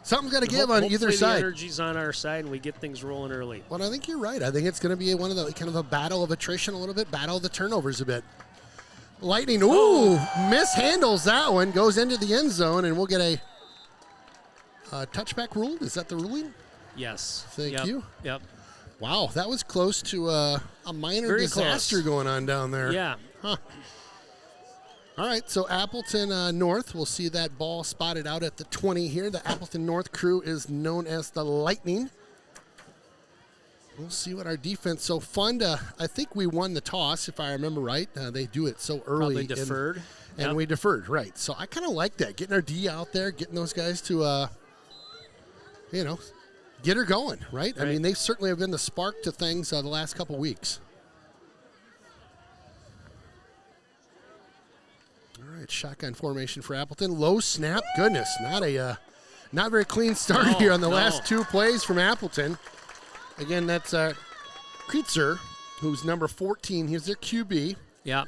Something's got to give on either Hopefully side. the energy's on our side and we get things rolling early. Well, I think you're right. I think it's going to be one of the kind of a battle of attrition a little bit, battle of the turnovers a bit. Lightning, mishandles that one, goes into the end zone, and we'll get a touchback rule. Is that the ruling? Yes. Thank you. Yep. Wow, that was close to a minor Very disaster close. going on down there. Yeah. Huh. All right, so Appleton North, we'll see that ball spotted out at the 20 here. The Appleton North crew is known as the Lightning. We'll see what our defense, so fun to, I think we won the toss, if I remember right. They do it so early. Probably deferred. And we deferred, right. So I kind of like that, getting our D out there, getting those guys to, get her going, right? I mean, they certainly have been the spark to things the last couple weeks. All right, shotgun formation for Appleton. Low snap. Goodness, not very clean start here on the last two plays from Appleton. Again, that's Kreitzer, who's number 14. He's their QB. Yeah.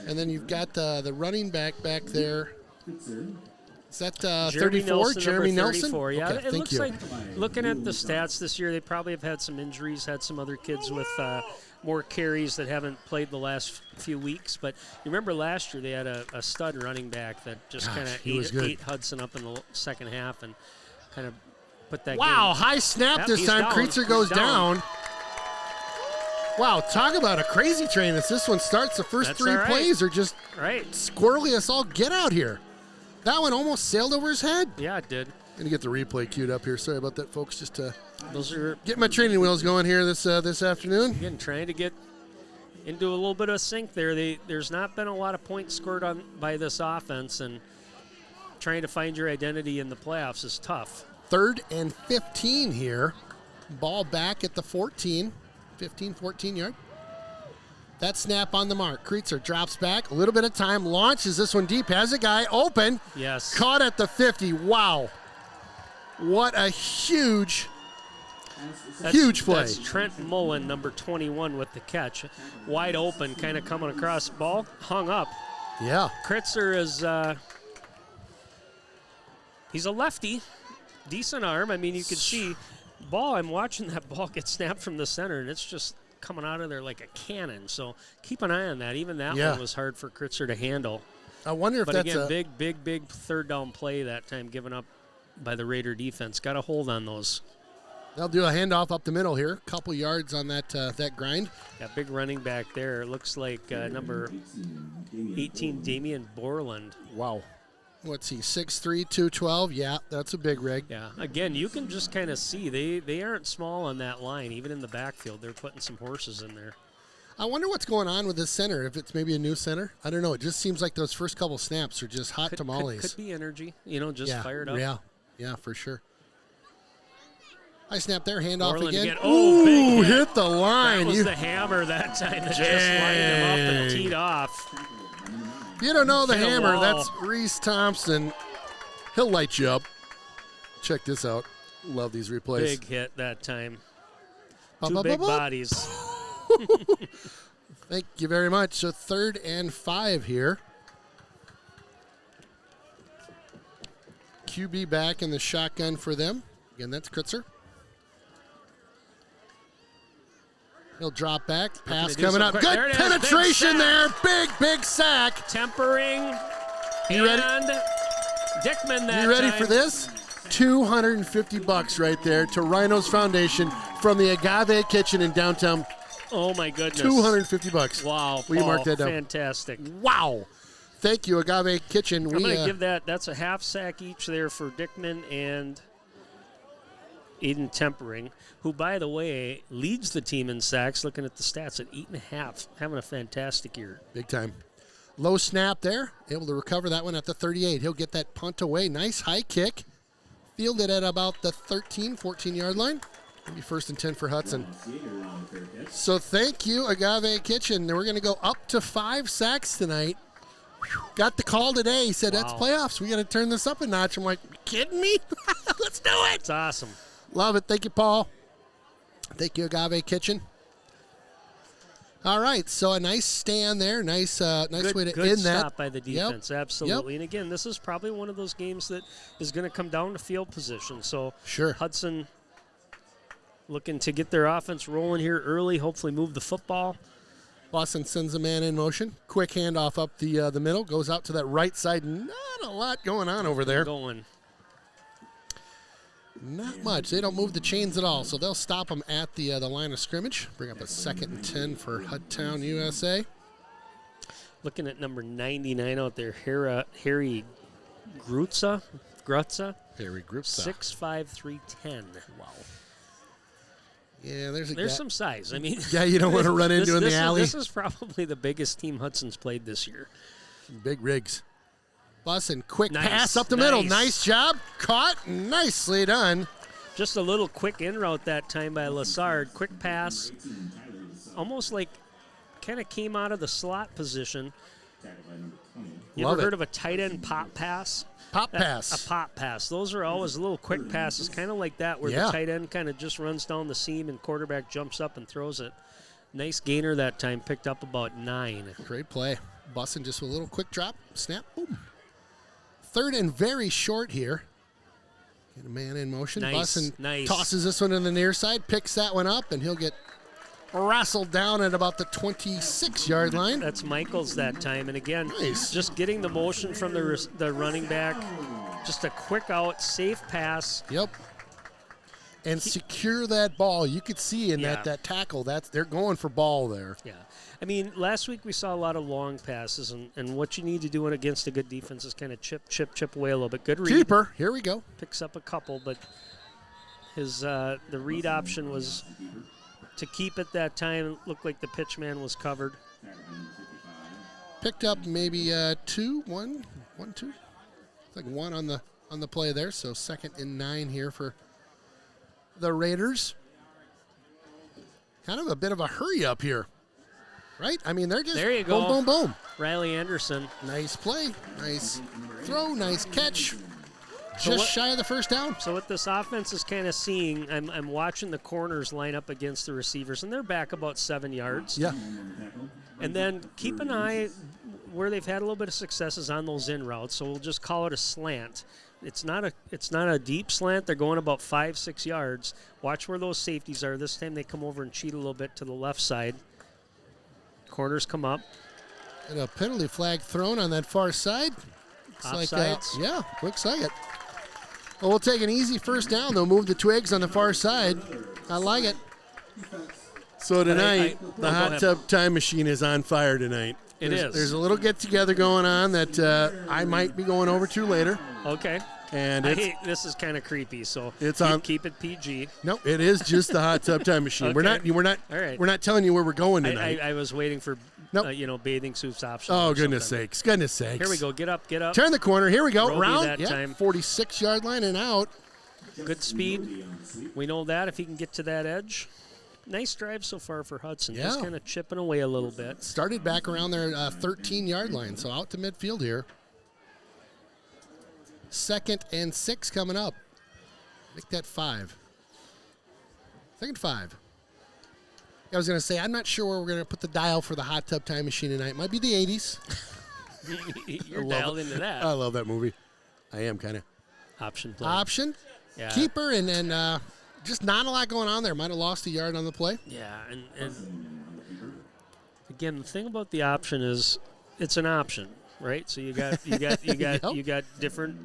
And then you've got the running back there. Is that 34? Nelson, Jeremy number Nelson? 34, yeah. Okay, it thank looks you. like, looking at the stats this year, they probably have had some injuries, had some other kids with more carries that haven't played the last few weeks. But you remember last year they had a stud running back that just kind of ate Hudson up in the second half and kind of put that game. High snap this time. Kreitzer goes down. Wow, talk about a crazy train as this one starts. The first three plays are just squirrely as all get out here. That one almost sailed over his head. Yeah, it did. Going to get the replay queued up here. Sorry about that, folks. Just to get my Those training wheels going here this afternoon. Again, trying to get into a little bit of sync there. There's not been a lot of points scored by this offense, and trying to find your identity in the playoffs is tough. 3rd and 15 here. Ball back at the 14 yard. That snap on the mark. Kreitzer drops back. A little bit of time. Launches this one deep. Has a guy open. Yes. Caught at the 50. Wow. What a huge play. That's Trent Mullen, number 21, with the catch. Wide open, kind of coming across the ball. Hung up. Yeah. Kreitzer is he's a lefty. Decent arm. I mean, you can see ball. I'm watching that ball get snapped from the center, and it's just coming out of there like a cannon. So keep an eye on that. Even that one was hard for Kreitzer to handle. I wonder if that's again, big third down play that time given up by the Raider defense. Got a hold on those. They'll do a handoff up the middle here. Couple yards on that grind. Yeah, big running back there. It looks like number 18, Damian Borland. Wow. What's he, 6'3", 212? Yeah, that's a big rig. Yeah, again, you can just kind of see they aren't small on that line. Even in the backfield, they're putting some horses in there. I wonder what's going on with this center, if it's maybe a new center. I don't know. It just seems like those first couple snaps are just hot tamales. Could be energy, fired up. Yeah, for sure. High snap there, handoff again. Oh, ooh, big hit the line. That was the hammer that time that just lined him up and teed off. If you don't know the hammer, that's Reese Thompson. He'll light you up. Check this out. Love these replays. Big hit that time. Two big bodies. Thank you very much. So 3rd and 5 here. QB back in the shotgun for them. Again, that's Kreitzer. He'll drop back. Pass coming up. Good penetration there. Big sack. Tempering. You ready? And Dickman that You ready time. for this? $250 right there to Rhino's Foundation from the Agave Kitchen in downtown. Oh, my goodness. $250. Wow. Will you mark that down? Fantastic. Wow. Thank you, Agave Kitchen. I'm going to give that's a half sack each there for Dickman and Aiden Tempering, who, by the way, leads the team in sacks, looking at the stats at 8.5, having a fantastic year. Big time. Low snap there, able to recover that one at the 38. He'll get that punt away. Nice high kick. Fielded at about the 13, 14-yard line. Maybe 1st and 10 for Hudson. So thank you, Agave Kitchen. We're going to go up to 5 sacks tonight. Got the call today. He said, that's playoffs. We got to turn this up a notch. I'm like, you kidding me? Let's do it. It's awesome. Love it. Thank you, Paul. Thank you, Agave Kitchen. All right, so a nice stand there. Nice way to good end stop that. by the defense, absolutely. Yep. And again, this is probably one of those games that is going to come down to field position. So Sure. Hudson looking to get their offense rolling here early, hopefully move the football. Boston sends a man in motion. Quick handoff up the middle. Goes out to that right side. Not a lot going on over there. Not much. They don't move the chains at all, so they'll stop them at the line of scrimmage. Bring up a 2nd and 10 for Hudtown, USA. Looking at number 99 out there, Harry Grutza. Harry Grutza. 6'5", 310. Wow. Yeah, there's some size. I mean, yeah, you don't want to run into in the alley. This is probably the biggest team Hudson's played this year. Big rigs. Boston, quick pass up the middle. Nice job. Caught. Nicely done. Just a little quick in route that time by Lassard. Quick pass. Almost like kind of came out of the slot position. You ever heard of a tight end pop pass? Pop pass. A pop pass. Those are always little quick passes, kind of like that, where the tight end kind of just runs down the seam and quarterback jumps up and throws it. Nice gainer that time. Picked up about 9. Great play. Boston just with a little quick drop. Snap. Boom. 3rd and very short here. Get a man in motion. Boston tosses this one to the near side, picks that one up, and he'll get wrestled down at about the 26-yard line. That's Michaels that time. And again, just getting the motion from the running back. Just a quick out, safe pass. Yep. And secure that ball. You could see in that tackle, they're going for ball there. Yeah. I mean, last week we saw a lot of long passes, and what you need to do against a good defense is kind of chip away a little bit. Good read. Keeper, here we go. Picks up a couple, but his the read option was to keep it that time. It looked like the pitch man was covered. Picked up maybe 2. It's like 1 on the play there, so 2nd and 9 here for the Raiders. Kind of a bit of a hurry up here. Right? I mean, they're just there you go. Boom, boom, boom. Riley Anderson. Nice play. Nice throw. Nice catch. Just shy of the first down. So what this offense is kind of seeing, I'm watching the corners line up against the receivers, and they're back about 7 yards. Yeah. And then keep an eye where they've had a little bit of successes on those in routes, so we'll just call it a slant. It's not a deep slant. They're going about 5-6 yards. Watch where those safeties are. This time they come over and cheat a little bit to the left side. Corners come up. And a penalty flag thrown on that far side. Looks like looks like it. Well, we'll take an easy first down. They'll move the twigs on the far side. I like it. So tonight, the hot tub time machine is on fire tonight. There's a little get-together going on that I might be going over to later. Okay. And this is kind of creepy, so keep it PG. No, it is just the hot tub time machine. Okay. We're not telling you where we're going tonight. I was waiting for bathing suits option. Oh, goodness sakes. Here we go. Get up. Turn the corner. Here we go. Roby Round. Time. 46-yard line and out. Good speed. We know that if he can get to that edge. Nice drive so far for Hudson. Just kind of chipping away a little bit. Started back around their 13-yard line, so out to midfield here. 2nd and 6 coming up. Make that 5. 2nd 5. I was going to say, I'm not sure where we're going to put the dial for the hot tub time machine tonight. Might be the 80s. You're dialed into that. I love that movie. I am kind of. Option play. Option. Yeah. Keeper, and then just not a lot going on there. Might have lost a yard on the play. Yeah, and again, the thing about the option is it's an option, right? So you got different.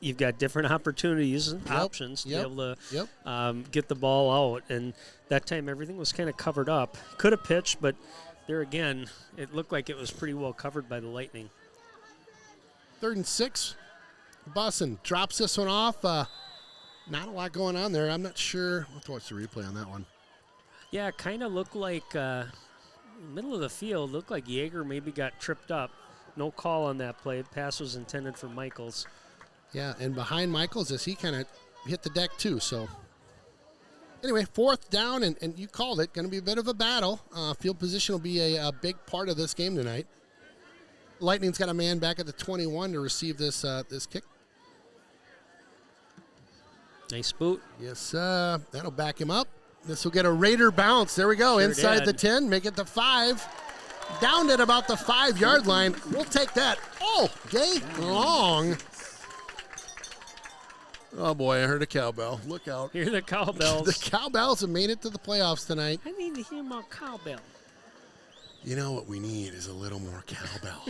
You've got different opportunities and options to be able to get the ball out. And that time everything was kind of covered up. Could have pitched, but there again, it looked like it was pretty well covered by the Lightning. 3rd and 6. Boston drops this one off. Not a lot going on there. I'm not sure. We'll have to watch the replay on that one. Yeah, it kind of looked like middle of the field. Looked like Yeager maybe got tripped up. No call on that play. Pass was intended for Michaels. Yeah, and behind Michaels as he kind of hit the deck too. So anyway, 4th down, and you called it. Going to be a bit of a battle. Field position will be a big part of this game tonight. Lightning's got a man back at the 21 to receive this kick. Nice boot. Yes, that'll back him up. This will get a Raider bounce. There we go. Sure Inside did. the 10, make it the 5. Down at about the 5-yard line. We'll take that. Oh, Gay long. Oh, boy, I heard a cowbell. Look out. Hear the cowbells. The Cowbells have made it to the playoffs tonight. I need to hear more cowbell. You know what we need is a little more cowbell.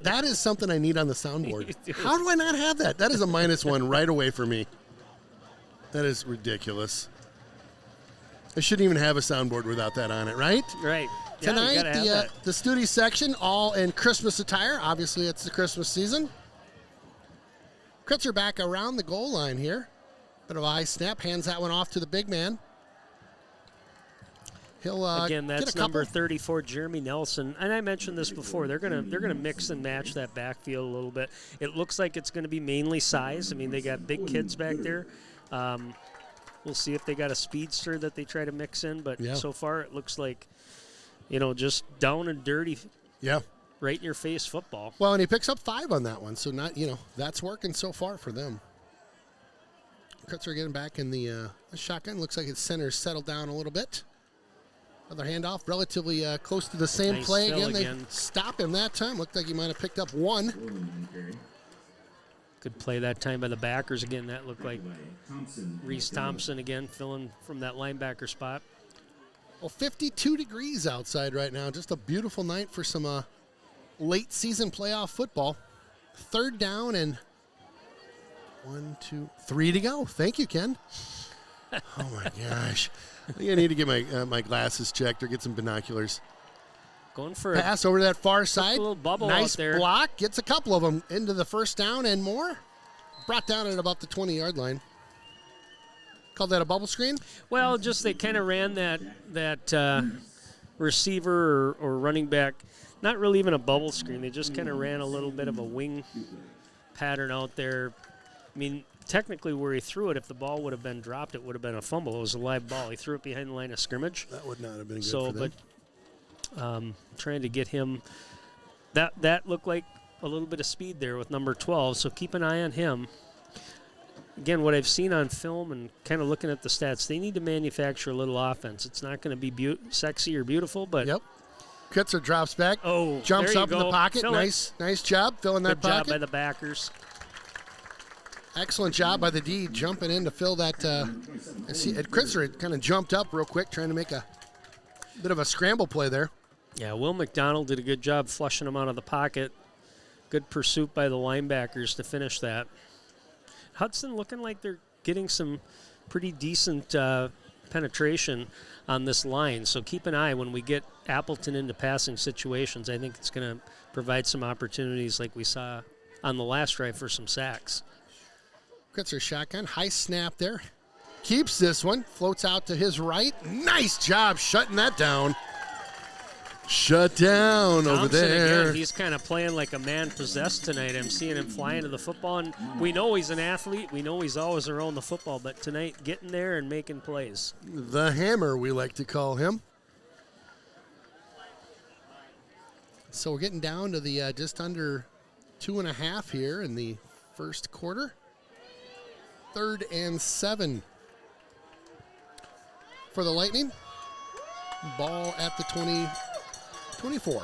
That is something I need on the soundboard. How do I not have that? That is a -1 right away for me. That is ridiculous. I shouldn't even have a soundboard without that on it, right? Right. Yeah, you Tonight, gotta have that. the Studi section, all in Christmas attire. Obviously, it's the Christmas season. Kritzer back around the goal line here. Bit of a high snap, hands that one off to the big man. He'll Again, get a that's couple. number 34, Jeremy Nelson. And I mentioned this before. They're gonna mix and match that backfield a little bit. It looks like it's going to be mainly size. I mean, they got big kids back there. We'll see if they got a speedster that they try to mix in. But so far, it looks like, just down and dirty, Yeah. right in your face football. Well, and he picks up 5 on that one, so that's working so far for them. Kritzer getting back in the shotgun. Looks like his center's settled down a little bit. Another handoff, relatively close to the same Nice play fill again. They again. stop him that time. Looked like he might have picked up 1. Good play that time by the backers again. That looked like Reese Thompson again, filling from that linebacker spot. Well, 52 degrees outside right now. Just a beautiful night for some late season playoff football. 3rd down and 1, 2, 3 to go. Thank you, Ken. Oh my gosh. I think I need to get my glasses checked or get some binoculars. Going for Pass over to that far side. little bubble nice out there. block. Gets a couple of them into the 1st down and more. Brought down at about the 20-yard line. Called that a bubble screen? Well, just they kind of ran that receiver or running back, not really even a bubble screen. They just kind of ran a little bit of a wing pattern out there. I mean, technically where he threw it, if the ball would have been dropped, it would have been a fumble. It was a live ball. He threw it behind the line of scrimmage. That would not have been good for them. But trying to get him, that looked like a little bit of speed there with number 12, so keep an eye on him. Again, what I've seen on film and kind of looking at the stats, they need to manufacture a little offense. It's not going to be sexy or beautiful, but Yep. Kritzer drops back. Oh, jumps there you up in the go. pocket. Fill it. Nice job filling that Good job pocket. by the backers. Excellent job by the D jumping in to fill that. I see Kritzer had kind of jumped up real quick, trying to make a bit of a scramble play there. Yeah, Will McDonald did a good job flushing him out of the pocket. Good pursuit by the linebackers to finish that. Hudson looking like they're getting some pretty decent penetration on this line. So keep an eye when we get Appleton into passing situations. I think it's going to provide some opportunities like we saw on the last drive for some sacks. Kritzer shotgun, high snap there. Keeps this one, floats out to his right. Nice job shutting that down. Shut down over Thompson, there. again, he's kind of playing like a man possessed tonight. I'm seeing him flying to the football, and we know he's an athlete. We know he's always around the football, but tonight getting there and making plays. The Hammer, we like to call him. So we're getting down to the just under 2.5 here in the first quarter. 3rd and 7 for the Lightning. Ball at the 24.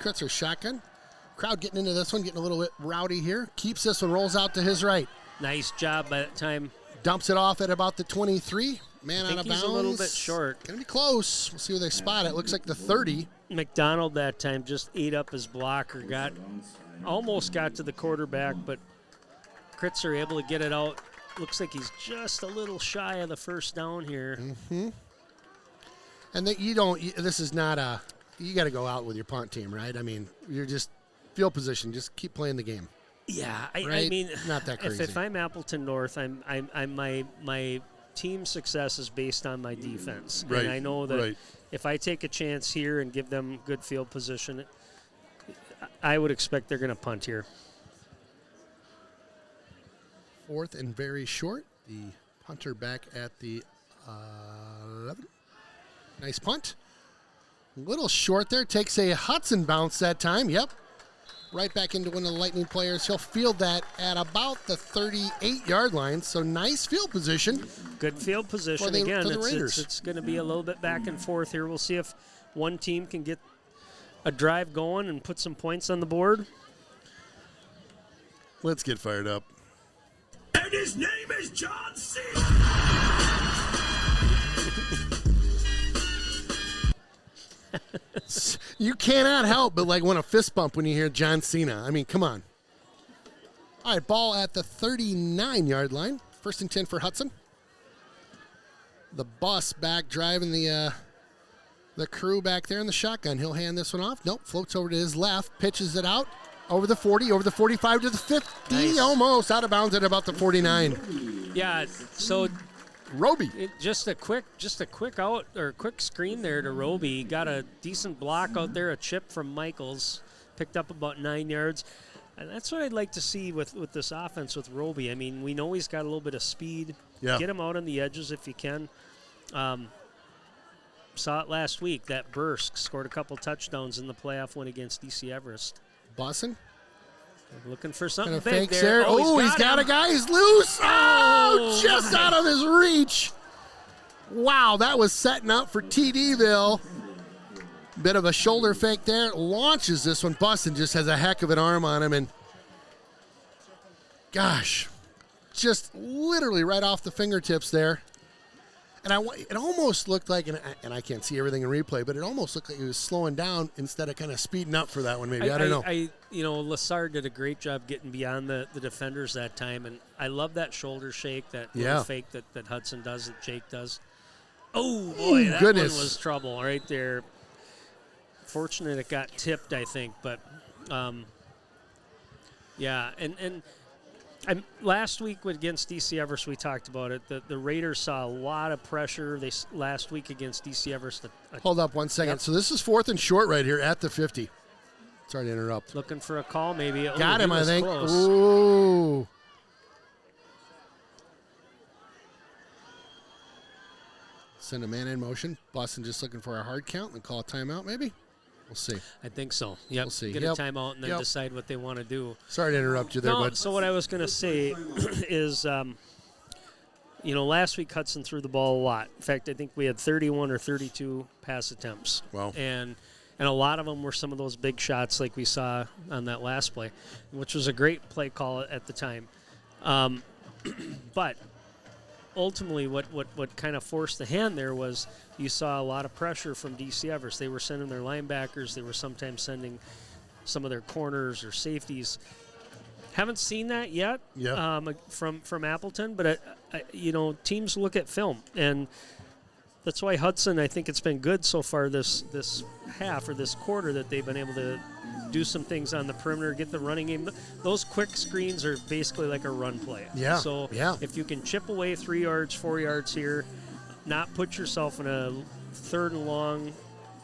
Kritzer shotgun. Crowd getting into this one, getting a little bit rowdy here. Keeps this one, rolls out to his right. Nice job by that time. Dumps it off at about the 23. Man out of bounds. He's a little bit short. Gonna be close. We'll see where they spot it. Looks like the 30. McDonald that time just ate up his blocker, almost got to the quarterback, but Kritzer able to get it out. Looks like he's just a little shy of the first down here. Mm-hmm. And this is not you got to go out with your punt team, right? I mean, you're just field position. Just keep playing the game. Yeah, right? I mean, not that crazy. If I'm Appleton North, my team success is based on my defense, right. And I know that if I take a chance here and give them good field position, I would expect they're going to punt here. 4th and very short. The punter back at the 11. Nice punt. A little short there. Takes a Hudson bounce that time. Yep. right back into one of the Lightning players. He'll field that at about the 38-yard line. So nice field position. Good field position. Again, it's going to be a little bit back and forth here. We'll see if one team can get a drive going and put some points on the board. Let's get fired up. And his name is John Cena. You cannot help but want a fist bump when you hear John Cena. I mean, come on. All right, ball at the 39-yard line. 1st and 10 for Hudson. The bus back driving the crew back there in the shotgun. He'll hand this one off. Nope, floats over to his left, pitches it out over the 40, over the 45 to the 50, nice. Almost out of bounds at about the 49. Yeah, so Roby. Just a quick out or quick screen there to Roby. Got a decent block out there, a chip from Michaels, picked up about 9 yards. And that's what I'd like to see with this offense with Roby. I mean, we know he's got a little bit of speed. Yeah. Get him out on the edges if you can. Saw it last week. That burst scored a couple touchdowns in the playoff win against DC Everest. Boston. Looking for something big there. there. Oh, he's got a guy. He's loose. Oh, just out of his reach. Wow, that was setting up for TDville. Bit of a shoulder fake there. Launches this one. Boston just has a heck of an arm on him. And, gosh, just literally right off the fingertips there. And it almost looked like, and I can't see everything in replay, but it almost looked like he was slowing down instead of kind of speeding up for that one maybe. I don't know. Lassard did a great job getting beyond the defenders that time. And I love that shoulder shake, that little fake that Hudson does, that Jake does. Oh, boy, that one was trouble right there. Fortunate it got tipped, I think. But, yeah, and last week against DC Everest, we talked about it. The Raiders saw a lot of pressure last week against DC Everest. Hold up 1 second. Yep. So this is 4th and short right here at the 50. Sorry to interrupt. Looking for a call, maybe. Got him, I think. Close. Ooh. Send a man in motion. Boston just looking for a hard count and call a timeout, maybe. We'll see. I think so. Yep. We'll see. Get a timeout and then decide what they want to do. Sorry to interrupt you there, bud. So what I was going to say is, last week Hudson threw the ball a lot. In fact, I think we had 31 or 32 pass attempts. Wow. And a lot of them were some of those big shots like we saw on that last play, which was a great play call at the time. But ultimately what kind of forced the hand there was you saw a lot of pressure from DC Everest. They were sending their linebackers. They were sometimes sending some of their corners or safeties. Haven't seen that yet from Appleton, but, teams look at film. And that's why Hudson, I think it's been good so far this half or this quarter that they've been able to do some things on the perimeter, get the running game. Those quick screens are basically like a run play. Yeah. So if you can chip away 3 yards, 4 yards here, not put yourself in a 3rd and long,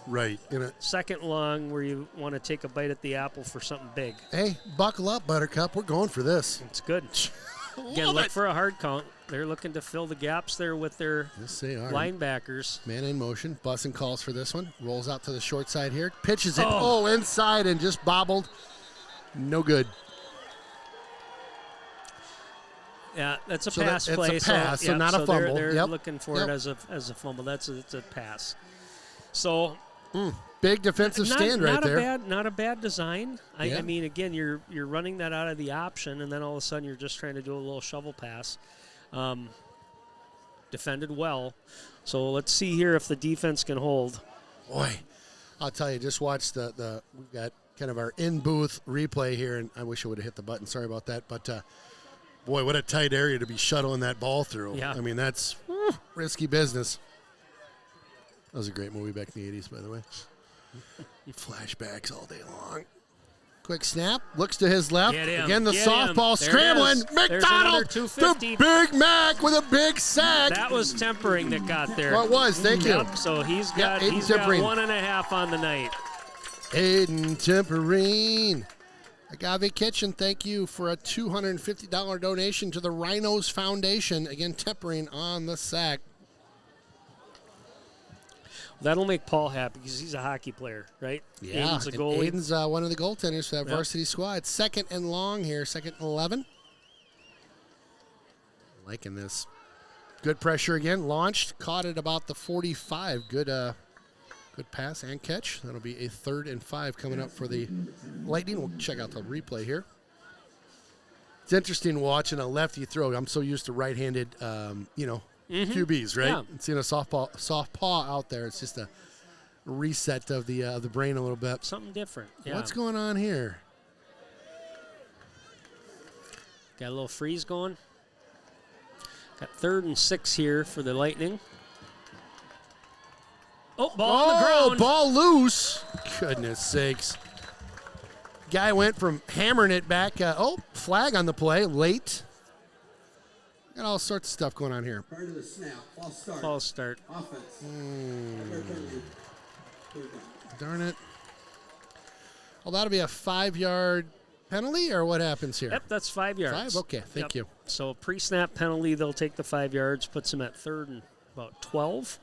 right, in a 2nd long where you want to take a bite at the apple for something big. Hey, buckle up, Buttercup. We're going for this. It's good. Again, look for a hard count. They're looking to fill the gaps there with their linebackers. Man in motion. Bussin calls for this one. Rolls out to the short side here. Pitches it. Oh, inside and just bobbled. No good. Yeah, that's a pass play. It's a pass, so not a fumble. They're looking for it as a fumble. It's a pass. So big defensive stand right there. Not a bad design. I mean, again, you're running that out of the option, and then all of a sudden you're just trying to do a little shovel pass. Defended well. So let's see here if the defense can hold. Boy, I'll tell you, just watch we've got kind of our in-booth replay here, and I wish I would have hit the button. Sorry about that. But, boy, what a tight area to be shuttling that ball through. Yeah. I mean, that's risky business. That was a great movie back in the 80s, by the way. Flashbacks all day long. Quick snap. Looks to his left. Again, the softball scrambling. McDonald. The Big Mac with a big sack. That was tempering that got there. Well, it was. Thank you. So he's got 1.5 on the night. Aiden Temperine. Agave Kitchen, thank you for a $250 donation to the Rhinos Foundation. Again, tempering on the sack. That'll make Paul happy because he's a hockey player, right? Yeah, Aiden's a and goalie. Aiden's one of the goaltenders for that varsity squad. Second and long here, second and 11. Liking this. Good pressure again. Launched, caught at about the 45. Good pass and catch. That'll be a 3rd and 5 coming up for the Lightning. We'll check out the replay here. It's interesting watching a lefty throw. I'm so used to right-handed, QBs, right? Yeah. And seeing a soft paw out there. It's just a reset of the brain a little bit. Something different. Yeah. What's going on here? Got a little freeze going. Got 3rd and 6 here for the Lightning. Oh, ball on the ground. Ball loose. Goodness sakes. Guy went from hammering it back. Flag on the play. Late. Got all sorts of stuff going on here. Prior to the snap, False start. Offense. Darn it. Well, that'll be a 5-yard penalty, or what happens here? Yep, that's 5 yards. 5? Okay, thank you. So pre-snap penalty, they'll take the 5 yards, puts them at 3rd and about 12.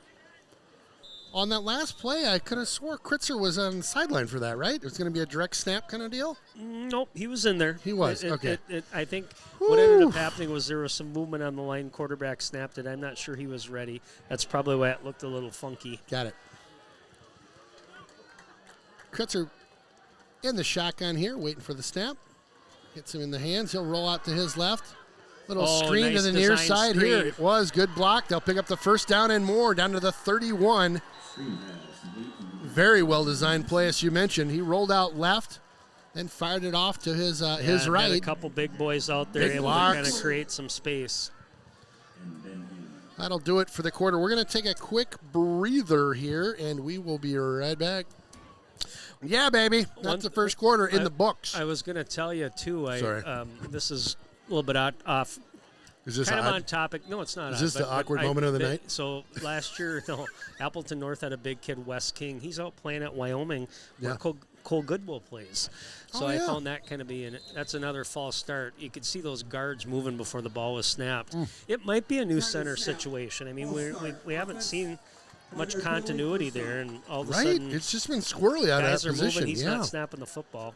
On that last play, I could have swore Kritzer was on the sideline for that, right? It was going to be a direct snap kind of deal? Nope, he was in there. He was, okay. I think what ended up happening was there was some movement on the line. Quarterback snapped it. I'm not sure he was ready. That's probably why it looked a little funky. Got it. Kritzer in the shotgun here, waiting for the snap. Gets him in the hands. He'll roll out to his left. Little screen nice to the near design side screen. here. It was good block. They'll pick up the first down and more down to the 31. Very well designed play, as you mentioned. He rolled out left, then fired it off to his Had right. a couple big boys out there Big able blocks. to kind of create some space. That'll do it for the quarter. We're going to take a quick breather here, and we will be right back. Yeah, baby. That's the first quarter in the books. I was going to tell you, too. Sorry. This is a little bit off. Is this Kind of on topic. No, it's not. Is this the awkward moment of the night? So last year, Appleton North had a big kid, Wes King. He's out playing at Wyoming, where Cole Goodwill plays. So I found that kind of that's another false start. You could see those guards moving before the ball was snapped. It might be a new center situation. I mean, we haven't seen much continuity there, and all of a sudden, it's just been squirrely out of guys that are position. moving. He's not snapping the football.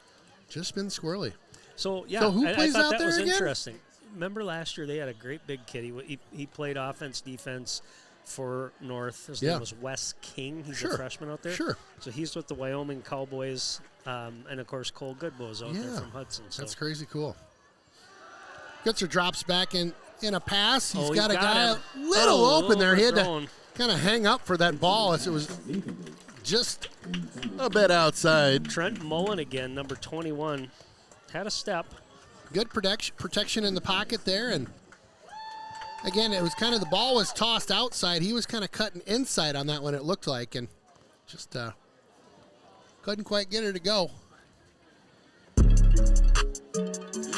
Just been squirrely. So So who I plays thought out that there was again? interesting. Remember last year they had a great big kid. He played offense, defense for North. His name was Wes King. He's a freshman out there. Sure. So he's with the Wyoming Cowboys, and of course Cole Goodbow's out there from Hudson. So That's crazy cool. Gutzer drops back in a pass. He's he's got a got guy him. a little open there. He had to overthrown. kind of hang up for that ball as it was just a bit outside. Trent Mullen again, number 21, had a step. Good protection in the pocket there, and again, it was kind of the ball was tossed outside. He was kind of cutting inside on that one, it looked like, and just couldn't quite get her to go.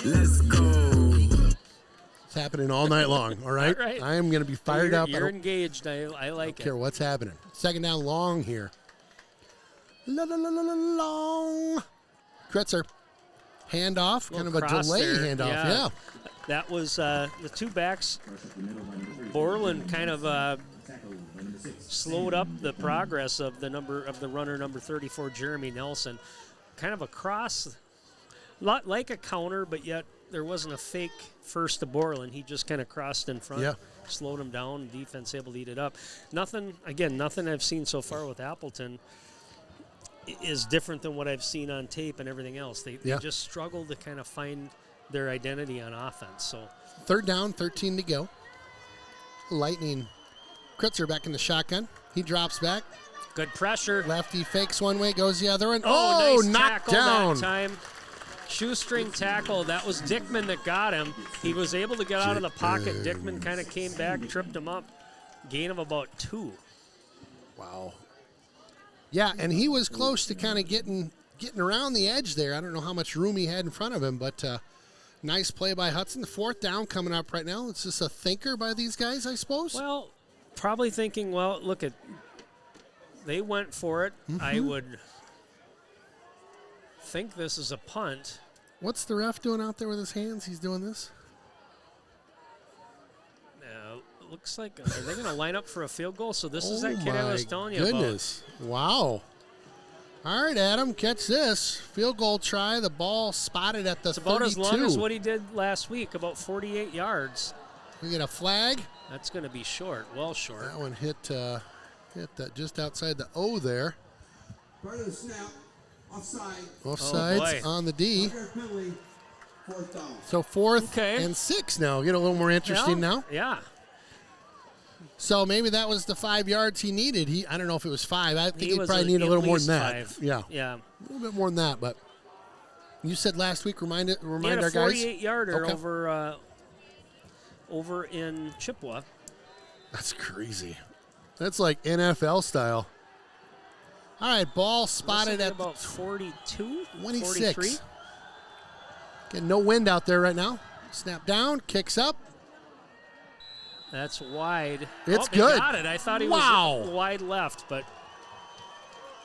Let's go. It's happening all night long, all right? All right. I am going to be fired up. I You're don't engaged. I like care it. what's happening. Second down long here. Long. Kretzer. Handoff, kind of a delay handoff, yeah. That was the two backs. Borland kind of slowed up the progress of the runner number 34, Jeremy Nelson. Kind of a cross, lot like a counter, but yet there wasn't a fake first to Borland. He just kind of crossed in front, slowed him down. Defense able to eat it up. Nothing I've seen so far with Appleton is different than what I've seen on tape and everything else. They just struggle to kind of find their identity on offense. So third down, 13 to go. Lightning. Kretzer back in the shotgun. He drops back. good pressure. Lefty fakes one way, goes the other one. Nice knocked tackle down. that time. Shoestring tackle. That was Dickman that got him. He was able to get out of the pocket. Dickman kind of came back, tripped him up. Gain of about 2. Wow. Yeah, and he was close to kind of getting around the edge there. I don't know how much room he had in front of him, but nice play by Hudson. The fourth down coming up right now. It's just a thinker by these guys, I suppose. Well, probably thinking, they went for it. Mm-hmm. I would think this is a punt. What's the ref doing out there with his hands? He's doing this. looks like, are they going to line up for a field goal? So this is that Oh kid I my was telling you goodness. Wow. All right, Adam, catch this. Field goal try. The ball spotted at the about. It's about 32. as long as what he did last week, about 48 yards. We get a flag. That's going to be short, well short. That one hit that just outside the O there. Part of the snap. Offside. Offsides boy. on the D. Penalty. Fourth down. So 4th Okay. and 6 now. Get a little more interesting now. Yeah. So maybe that was the 5 yards he needed. I don't know if it was 5. I think He he was probably need a at little more than least that. 5. Yeah. Yeah. A little bit more than that, but you said last week remind He had our a guys. 48-yarder Okay. over in Chippewa. That's crazy. That's like NFL style. All right, ball spotted at about 42, 26. 43. Getting no wind out there right now. Snap down, kicks up. That's wide. It's He good. got it. I thought he Wow. was wide left, but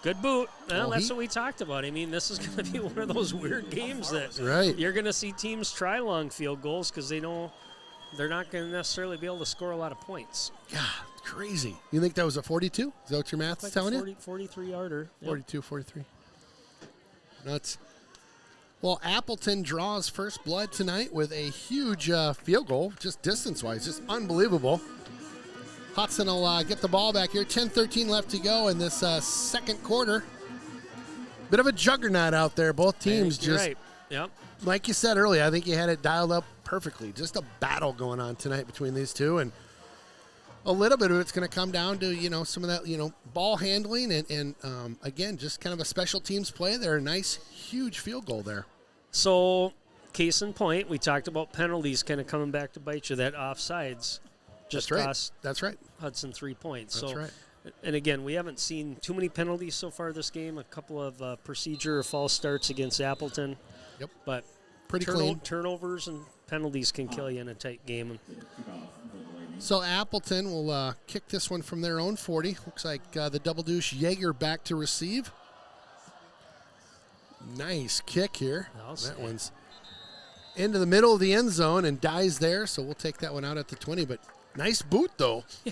good boot. Well, Well, that's what we talked about. I mean, this is going to be one of those weird games that Right. you're going to see teams try long field goals because they know they're not going to necessarily be able to score a lot of points. God, crazy. You think that was a 42? Is that what your math's Like telling a you? 43-yarder. Yep. 42, 43. Nuts. Well, Appleton draws first blood tonight with a huge field goal, just distance-wise, just unbelievable. Hudson will get the ball back here. 10-13 left to go in this second quarter. Bit of a juggernaut out there. Both teams You're just, right. Yep. like you said earlier, I think you had it dialed up perfectly. Just a battle going on tonight between these two, and a little bit of it's going to come down to, some of that, ball handling and again, just kind of a special teams play there. A nice, huge field goal there. So, case in point, we talked about penalties kind of coming back to bite you. That offsides just That's right. cost That's right. Hudson 3 points. That's so, right. And again, we haven't seen too many penalties so far this game. A couple of procedure or false starts against Appleton. Yep. But Pretty clean. turnovers and penalties can kill you in a tight game. So Appleton will kick this one from their own 40. Looks like the double douche Jaeger back to receive. Nice kick here. That one's into the middle of the end zone and dies there, so we'll take that one out at the 20. But nice boot, though. Yeah.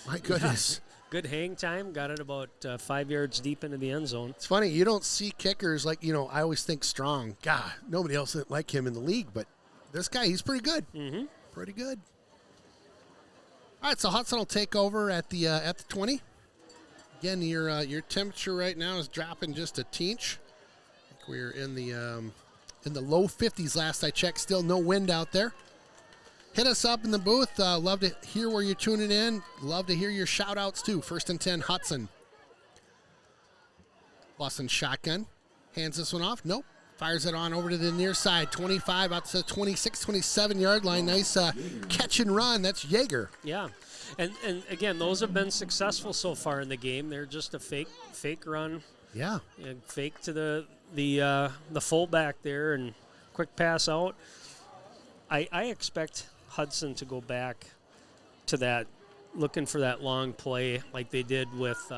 My goodness. Good hang time. Got it about 5 yards deep into the end zone. It's funny, you don't see kickers like, I always think Strong. God, nobody else didn't like him in the league, but this guy, he's pretty good. Mm-hmm. Pretty good. All right, so Hudson will take over at the 20. Again, your temperature right now is dropping just a teeny. I think we're in the low 50s last I checked. Still no wind out there. Hit us up in the booth. Love to hear where you're tuning in. Love to hear your shout-outs, too. 1st and 10, Hudson. Bussin' shotgun. Hands this one off. Nope. Fires it on over to the near side. 25 out to the 26, 27-yard line. Nice catch and run. That's Jaeger. Yeah. And again, those have been successful so far in the game. They're just a fake run. Yeah. And fake to the fullback there and quick pass out. I expect Hudson to go back to that, looking for that long play like they did with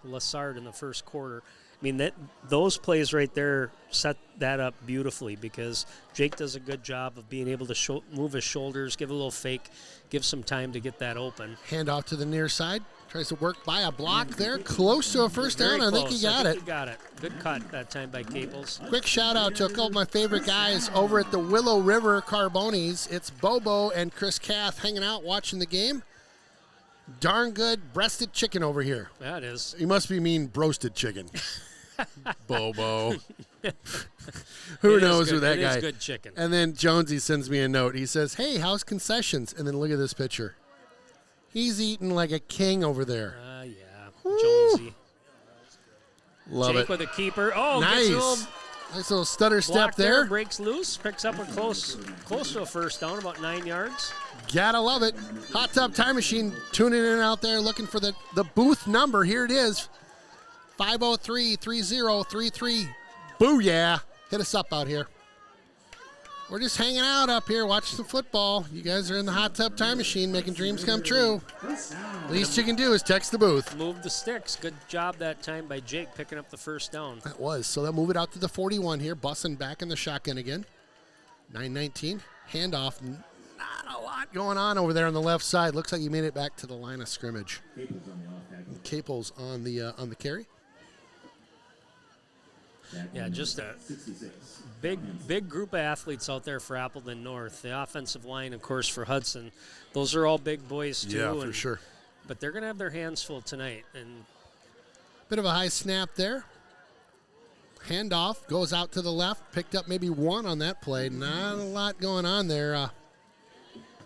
Lassard in the first quarter. I mean, those plays right there set that up beautifully because Jake does a good job of being able to move his shoulders, give a little fake, give some time to get that open. Hand off to the near side. Tries to work by a block there. Close to a first down. Very I think close. he got it. He got it. Good cut that time by Caples. Quick shout out to a couple of my favorite guys over at the Willow River Carbonis. It's Bobo and Chris Kath hanging out watching the game. Darn good breasted chicken over here. That is. You must be mean broasted chicken. Bobo. Who knows who that it guy is good chicken. And then Jonesy sends me a note. He says, hey, how's concessions? And then look at this picture. He's eating like a king over there. Yeah. Jonesy. Love Jake it. with a keeper. Oh, Nice. gets a little Nice little stutter step block there. breaks loose, picks up a close to a first down, about 9 yards. Gotta love it. Hot Tub Time Machine tuning in out there looking for the booth number. Here it is. 503-3033. Booyah. Hit us up out here. We're just hanging out up here watching some football. You guys are in the Hot Tub Time Machine making dreams come true. Least you can do is text the booth. Move the sticks. Good job that time by Jake picking up the first down. That was. So they'll move it out to the 41 here. Bussin' back in the shotgun again. 9-19. Handoff. Not a lot going on over there on the left side. Looks like he made it back to the line of scrimmage. Capel's on the carry. Yeah, just a big group of athletes out there for Appleton North. The offensive line, of course, for Hudson. Those are all big boys, too. Yeah, for sure. But they're going to have their hands full tonight. And bit of a high snap there. Handoff goes out to the left. Picked up maybe one on that play. Not a lot going on there.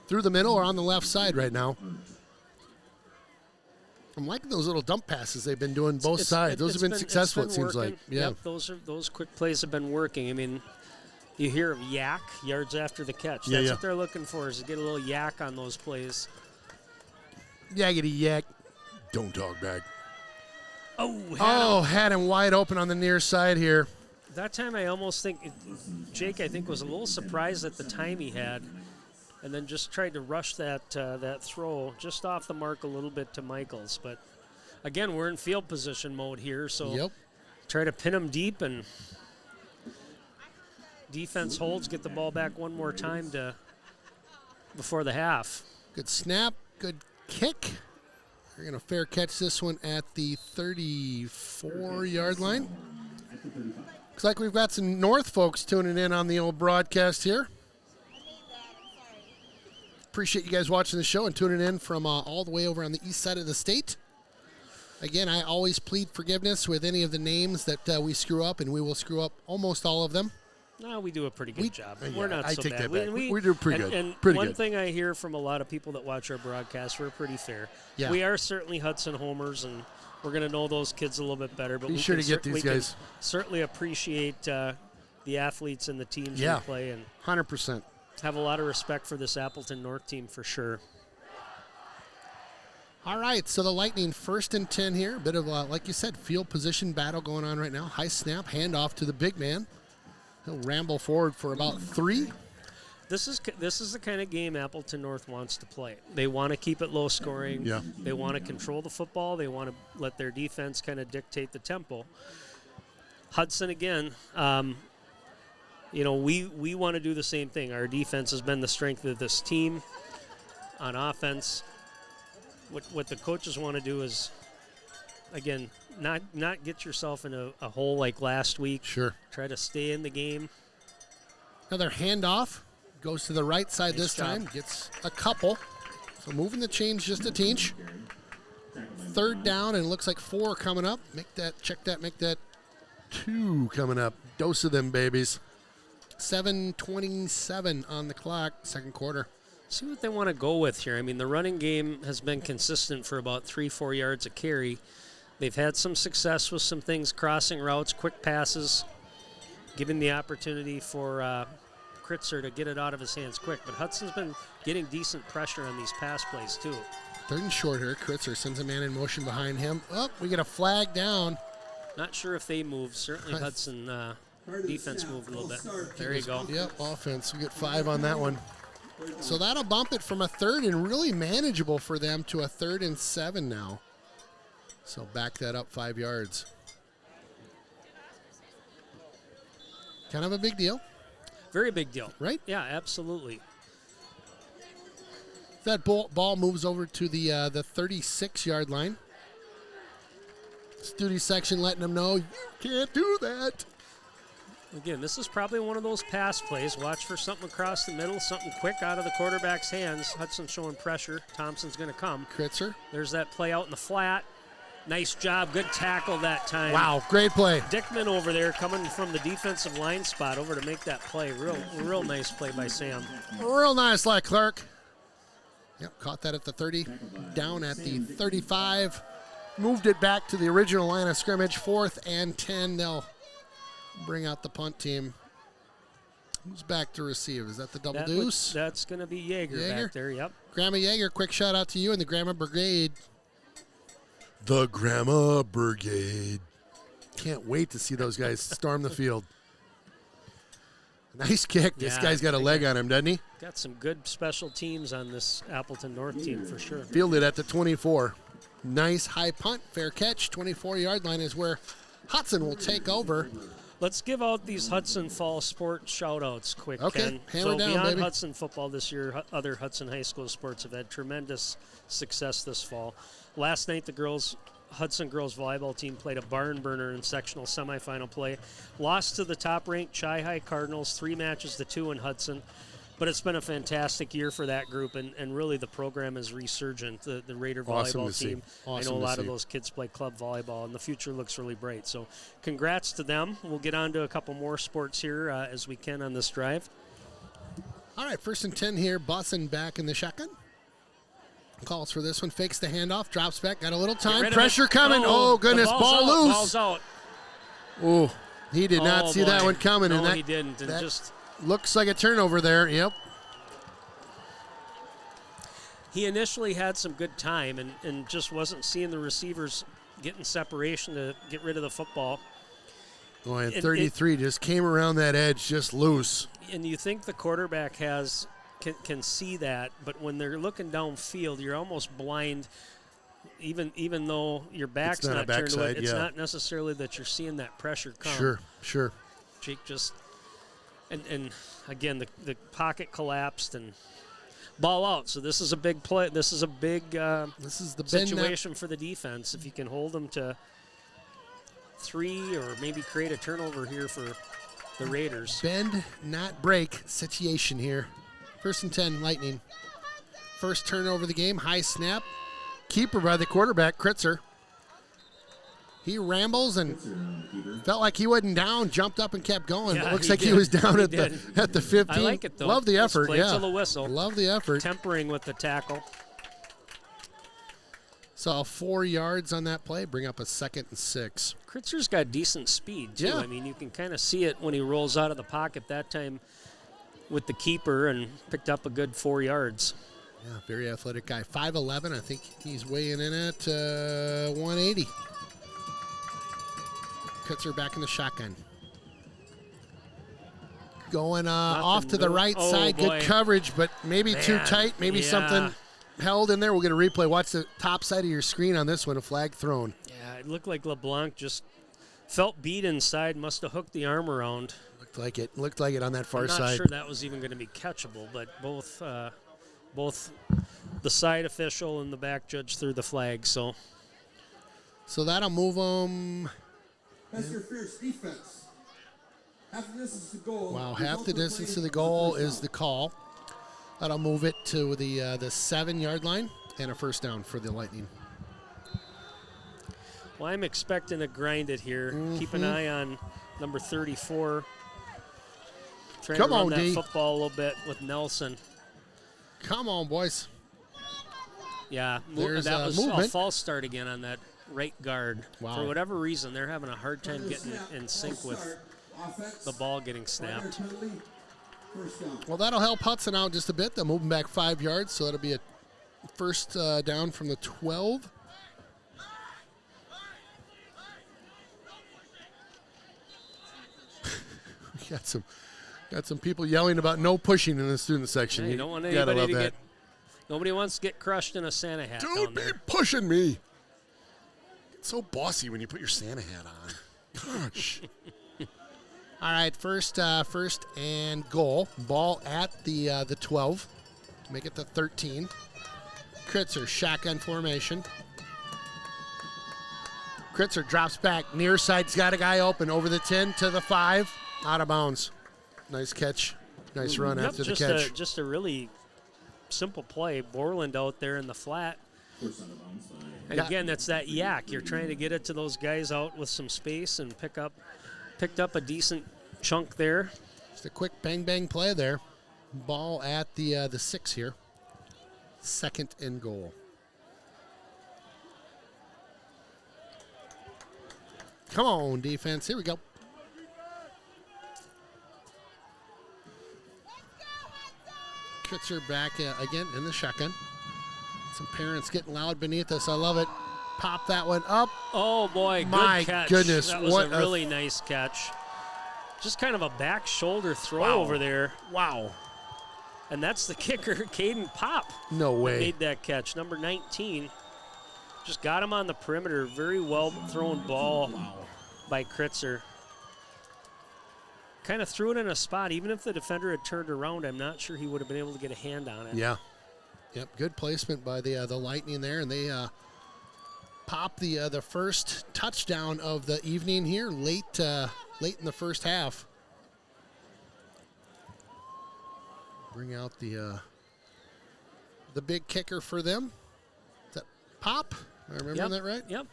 Through the middle or on the left side right now. I'm liking those little dump passes they've been doing both sides. Those have been successful, it seems like. Yeah. Yep, those quick plays have been working. I mean, you hear of yak, yards after the catch. That's what they're looking for, is to get a little yak on those plays. Yakety yak. Don't talk back. Oh, had him wide open on the near side here. That time I almost think Jake, was a little surprised at the time he had, and then just tried to rush that throw just off the mark a little bit to Michaels. But again, we're in field position mode here, so try to pin him deep, and defense holds, get the ball back one more time before the half. Good snap, good kick. We're going to fair catch this one at the 34-yard line. Looks like we've got some North folks tuning in on the old broadcast here. Appreciate you guys watching the show and tuning in from all the way over on the east side of the state. Again, I always plead forgiveness with any of the names that we screw up, and we will screw up almost all of them. No, we do a pretty good job. We're not I so take bad. that back. We do pretty good. And pretty one good. thing I hear from a lot of people that watch our broadcast, we're pretty fair. Yeah. We are certainly Hudson homers, and we're going to know those kids a little bit better. But Be sure to get these guys. Certainly appreciate the athletes and the teams we play, and 100%. have a lot of respect for this Appleton North team for sure. All right, so the Lightning 1st and 10 here. A bit of, like you said, field position battle going on right now. High snap, handoff to the big man. He'll ramble forward for about 3. This is the kind of game Appleton North wants to play. They want to keep it low scoring. Yeah. They want to control the football. They want to let their defense kind of dictate the tempo. Hudson, again, we want to do the same thing. Our defense has been the strength of this team. On offense, what the coaches want to do is, again, not get yourself in a hole like last week. Sure. Try to stay in the game. Another handoff. Goes to the right side Nice this job. time. Gets a couple. So moving the chains just a teeny. 3rd down, and it looks like 4 coming up. Make that 2 coming up. Dose of them, babies. 7:27 on the clock, second quarter. See what they want to go with here. I mean, the running game has been consistent for about 3-4 yards a carry. They've had some success with some things, crossing routes, quick passes, giving the opportunity for Kritzer to get it out of his hands quick. But Hudson's been getting decent pressure on these pass plays, too. 3rd and short here. Kritzer sends a man in motion behind him. Oh, we get a flag down. Not sure if they moved. Certainly Hudson defense moved a little bit. There you go. Yep, offense. We get 5 on that one. So that'll bump it from a 3rd and really manageable for them to a 3rd and 7 now. So back that up 5 yards. Kind of a big deal. Very big deal. Right? Yeah, absolutely. That ball moves over to the 36-yard line. Study section letting them know, you can't do that. Again, this is probably one of those pass plays. Watch for something across the middle, something quick out of the quarterback's hands. Hudson showing pressure. Thompson's going to come. Kritzer. There's that play out in the flat. Nice job. Good tackle that time. Wow, great play. Dickman over there coming from the defensive line spot over to make that play. Real nice play by Sam. Real nice, like Clark. Yep, caught that at the 30. Down at the 35. Moved it back to the original line of scrimmage. 4th and 10. They'll bring out the punt team. Who's back to receive? Is that the double deuce? That's going to be Yeager back there, yep. Grandma Yeager, quick shout out to you and the Grandma Brigade. The Grandma Brigade. Can't wait to see those guys storm the field. Nice kick. This guy's got a leg on him, doesn't he? Got some good special teams on this Appleton North team for sure. Fielded at the 24. Nice high punt, fair catch. 24-yard line is where Hudson will take over. Let's give out these Hudson Fall sports shout-outs quick, Okay, Ken. hammer So down, beyond baby. Hudson football this year, other Hudson high school sports have had tremendous success this fall. Last night, the Hudson girls volleyball team played a barn burner in sectional semifinal play. Lost to the top-ranked Chi-High Cardinals, 3 matches to 2 in Hudson. But it's been a fantastic year for that group, and really the program is resurgent. The Raider Awesome volleyball to see. team. Awesome I know a to lot of see. those kids play club volleyball, and the future looks really bright. So congrats to them. We'll get on to a couple more sports here as we can on this drive. All right, 1st and 10 here. Bussin back in the shotgun. Calls for this one. Fakes the handoff. Drops back. Got a little time. rid of Pressure it. coming. Oh, the goodness. ball's Ball out. loose. Ball's out. Oh, he did not Oh, see that boy. one coming. No, and that, he didn't. And that just looks like a turnover there. Yep. he initially had some good time and just wasn't seeing the receivers getting separation to get rid of the football. Boy, and It- 33 just came around that edge just loose. And you think the quarterback can see that, but when they're looking downfield, you're almost blind. Even though your back's It's not a not turned to it, backside, it's yeah. not necessarily that you're seeing that pressure come. Sure. Jake just and again the pocket collapsed and ball out. So this is a big play. This is a big This is the bend situation for the defense. If you can hold them to 3 or maybe create a turnover here for the Raiders. bend, not break situation here. 1st and 10, Lightning. First turnover of the game. High snap. Keeper by the quarterback, Kritzer. He rambles and felt like he wasn't down, jumped up and kept going. Yeah, It looks he like he did. was down He at did. the 15. I like it, though. Love the Let's effort, play yeah. till the whistle. Love the effort. Tempering with the tackle. Saw 4 yards on that play, bring up a 2nd and 6. Kritzer's got decent speed, too. Yeah. I mean, you can kind of see it when he rolls out of the pocket that time with the keeper and picked up a good 4 yards. Yeah, very athletic guy. 5'11", I think he's weighing in at 180. Kritzer back in the shotgun. Going off to the doing. right Oh, side. boy. Good coverage, but maybe too Man, tight. Maybe yeah. something held in there. We'll get a replay. Watch the top side of your screen on this one. A flag thrown. Yeah, it looked like LeBlanc just felt beat inside, must have hooked the arm around. Looked like it on that far I'm not side. sure that was even going to be catchable, but both the side official and the back judge threw the flag. So So that'll move them. That's your fierce defense. Half the distance to goal. Wow, half the distance to the goal is the call. That'll move it to the 7-yard line and a 1st down for the Lightning. well, I'm expecting to grind it here. Keep an Mm-hmm. eye on number 34. Trying Come to run on, that D. football a little bit with Nelson. Come on, boys. Yeah, There's, that was a movement. false start again on that right guard. Wow. For whatever reason, they're having a hard time getting in sync with the ball getting snapped. First down. Well, that'll help Hudson out just a bit. They'll move him back 5 yards, so that'll be a 1st down from the 12. We got some people yelling about no pushing in the student section. Yeah, you don't want gotta anybody love to that. get. Nobody wants to get crushed in a Santa hat down Don't be there. pushing me. It's so bossy when you put your Santa hat on. Gosh. All right, first and goal. Ball at the 12. Make it the 13. Kritzer, shotgun formation. Kritzer drops back. Near side's got a guy open. Over the 10 to the 5. Out of bounds. Nice catch. Nice run after the catch. Just a really simple play. Borland out there in the flat. And Yeah. again, that's that yak. You're trying to get it to those guys out with some space and picked up a decent chunk there. Just a quick bang play there. Ball at the 6 here. 2nd and goal. Come on, defense. Here we go. Kritzer back again in the shotgun. Some parents getting loud beneath us. I love it. Pop that one up. Oh boy, My good catch. goodness, That was what a a- really nice catch. Just kind of a back shoulder throw Wow. over there. Wow. And that's the kicker, Caden Pop. No way. Made that catch. Number 19. Just got him on the perimeter. Very well thrown ball by Kritzer. kind of threw it in a spot. Even if the defender had turned around, I'm not sure he would have been able to get a hand on it. Yeah. Yep, good placement by the Lightning there, and they pop the first touchdown of the evening here late in the first half. Bring out the big kicker for them. Is that Pop? Am I remembering that right? Yep.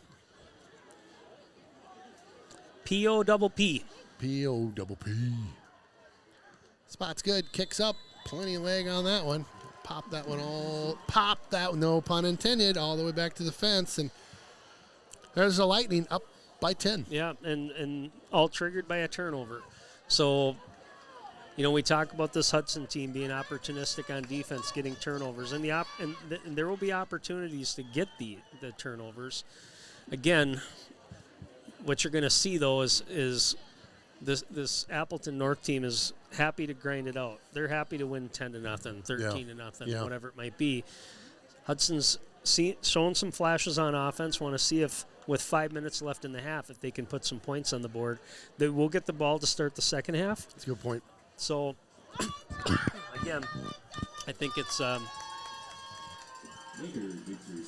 P-O-double-P. P-O-double-P. Spot's good. Kicks up. Plenty of leg on that one. Pop that one no pun intended, all the way back to the fence. And there's the Lightning up by 10. Yeah, and all triggered by a turnover. So, we talk about this Hudson team being opportunistic on defense, getting turnovers. And there will be opportunities to get the turnovers. Again, what you're going to see, though, is this Appleton North team is happy to grind it out. They're happy to win 10-0, 13-0, whatever it might be. Hudson's showing some flashes on offense. Want to see if, with 5 minutes left in the half, if they can put some points on the board. They will get the ball to start the second half. That's a good point. So, again, I think it's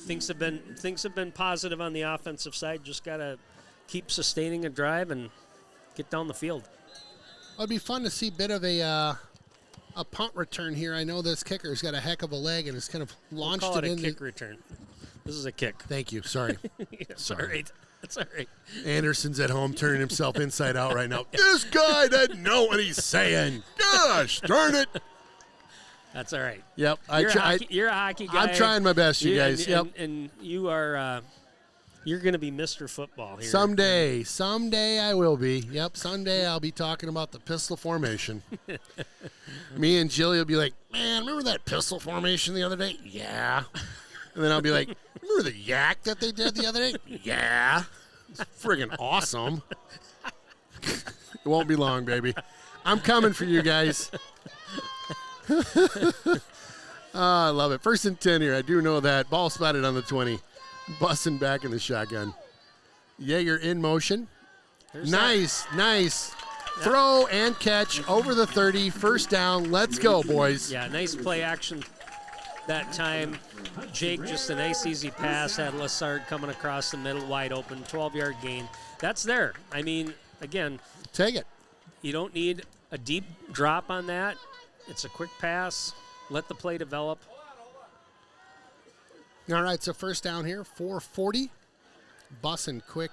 things have been positive on the offensive side. Just gotta keep sustaining a drive and get down the field. It'd be fun to see a bit of a punt return here. I know this kicker's got a heck of a leg and has kind of launched We'll call it in a kick return. This is a kick. Thank you. Sorry. That's all right. That's all right. Anderson's at home turning himself inside out right now. This guy doesn't know what he's saying. Gosh, darn it. That's all right. Yep. You're a hockey guy. I'm trying my best, you guys. And you are you're going to be Mr. Football here. Someday I will be. Yep, someday I'll be talking about the pistol formation. Me and Jilly will be like, man, remember that pistol formation the other day? Yeah. And then I'll be like, remember the yak that they did the other day? Yeah. It's friggin' awesome. It won't be long, baby. I'm coming for you guys. I love it. 1st and 10 here. I do know that. Ball spotted on the 20. Busting back in the shotgun. Yeager in motion. Nice. Throw and catch over the 30. First down. Let's go, boys. Yeah, nice play action that time. Jake, just a nice, easy pass. Had Lassard coming across the middle, wide open, 12-yard gain. That's there. I mean, again. Take it. You don't need a deep drop on that. It's a quick pass. Let the play develop. All right, so first down here, 4:40. Bussin' quick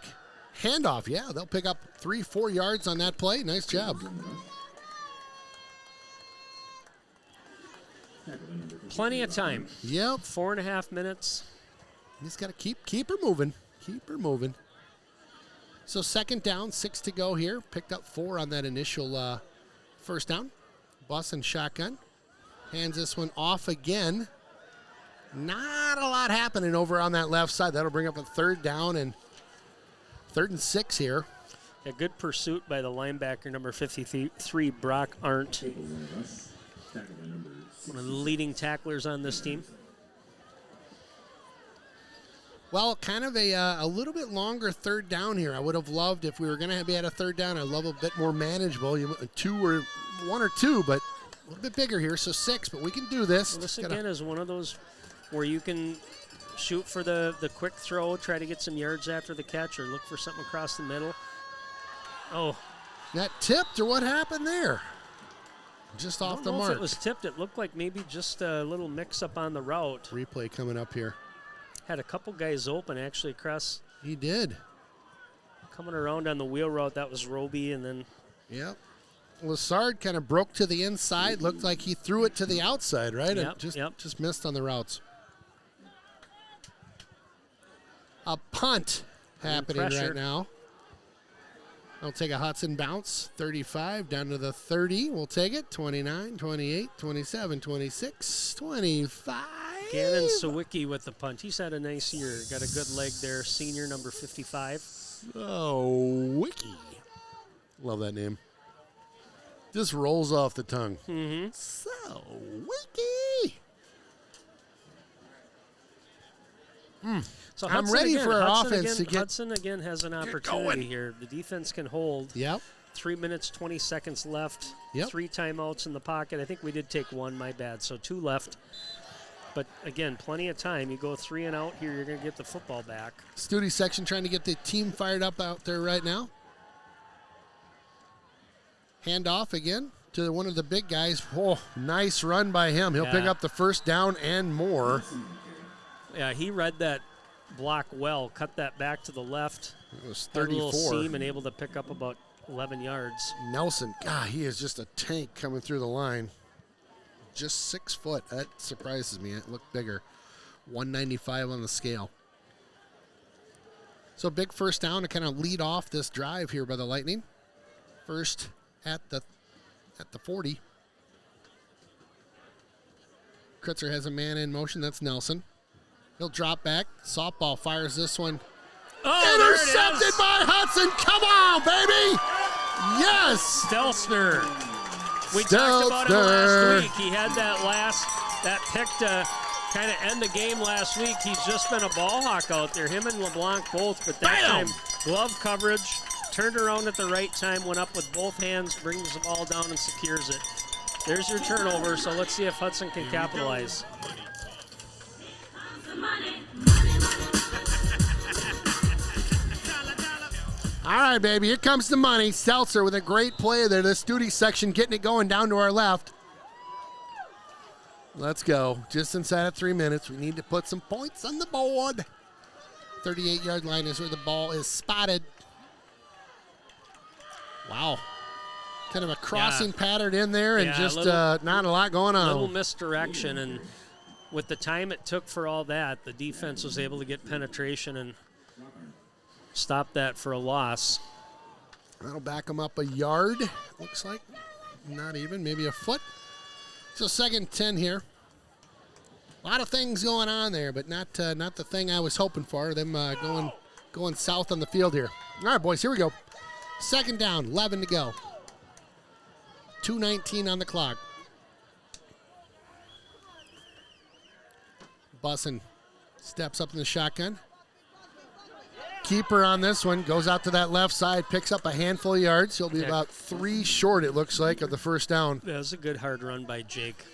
handoff. Yeah, they'll pick up 3-4 yards on that play. Nice job. Plenty of time. Yep. 4.5 minutes. He's got to keep her moving. Keep her moving. So second down, 6 to go here. Picked up 4 on that initial first down. Bussin' shotgun. Hands this one off again. Not a lot happening over on that left side. That'll bring up a third down and 3rd and 6 here. A good pursuit by the linebacker, number 53, Brock Arndt. One of the leading tacklers on this team. Well, kind of a little bit longer third down here. I would have loved if we were going to be at a third down. I'd love a bit more manageable. 1 or 2, but a little bit bigger here. So 6, but we can do this. Well, this again is one of those where you can shoot for the quick throw, try to get some yards after the catch, or look for something across the middle. Oh. That tipped, or what happened there? Just off the mark. I don't know if it was tipped. It looked like maybe just a little mix-up on the route. Replay coming up here. Had a couple guys open, actually, across. He did. Coming around on the wheel route, that was Roby, and then. Yep. Lassard kind of broke to the inside. Looked like he threw it to the outside, right? Yep, just missed on the routes. A punt happening right now. I'll take a Hudson bounce. 35 down to the 30. We'll take it. 29, 28, 27, 26, 25. Gannon Sawicki with the punt. He's had a nice year. Got a good leg there. Senior, number 55. Oh, Wiki. Love that name. Just rolls off the tongue. Mm-hmm. So, Wiki. So I'm ready for our offense to get. Hudson again has an opportunity here. The defense can hold. Yep. 3 minutes, 20 seconds left. Yep. 3 timeouts in the pocket. I think we did take 1, my bad. So 2 left. But, again, plenty of time. You go 3 and out here, you're going to get the football back. Studi section trying to get the team fired up out there right now. Hand off again to one of the big guys. Oh, nice run by him. He'll pick up the first down and more. Yeah, he read that block well, cut that back to the left. It was Had a 34. little seam and able to pick up about 11 yards. Nelson, God, he is just a tank coming through the line. Just 6 foot. That surprises me. It looked bigger. 195 on the scale. So big first down to kind of lead off this drive here by the Lightning. First at the 40. Kritzer has a man in motion. That's Nelson. He'll drop back. Softball fires this one. Oh, intercepted by Hudson. Come on, baby. Yes. Stelzner. We talked about him last week. He had that pick to kind of end the game last week. He's just been a ball hawk out there. Him and LeBlanc both, but that time glove coverage. Turned around at the right time, went up with both hands, brings the ball down and secures it. There's your turnover, so let's see if Hudson can capitalize. All right, baby, here comes the money. Stelzer with a great play there. The Studi section getting it going down to our left. Let's go. Just inside of 3 minutes. We need to put some points on the board. 38-yard line is where the ball is spotted. Wow. Kind of a crossing pattern in there and just not a lot going on. A little misdirection, and with the time it took for all that, the defense was able to get penetration and stop that for a loss. That'll back them up a yard, looks like. Not even, maybe a foot. So 2nd and 10 here. A lot of things going on there, but not the thing I was hoping for. Them going south on the field here. All right, boys, here we go. 2nd down, 11 to go. 2:19 on the clock. Bussin steps up in the shotgun. Keeper on this one goes out to that left side, picks up a handful of yards. He'll be about 3 short, it looks like, of the first down. That was a good hard run by Jake.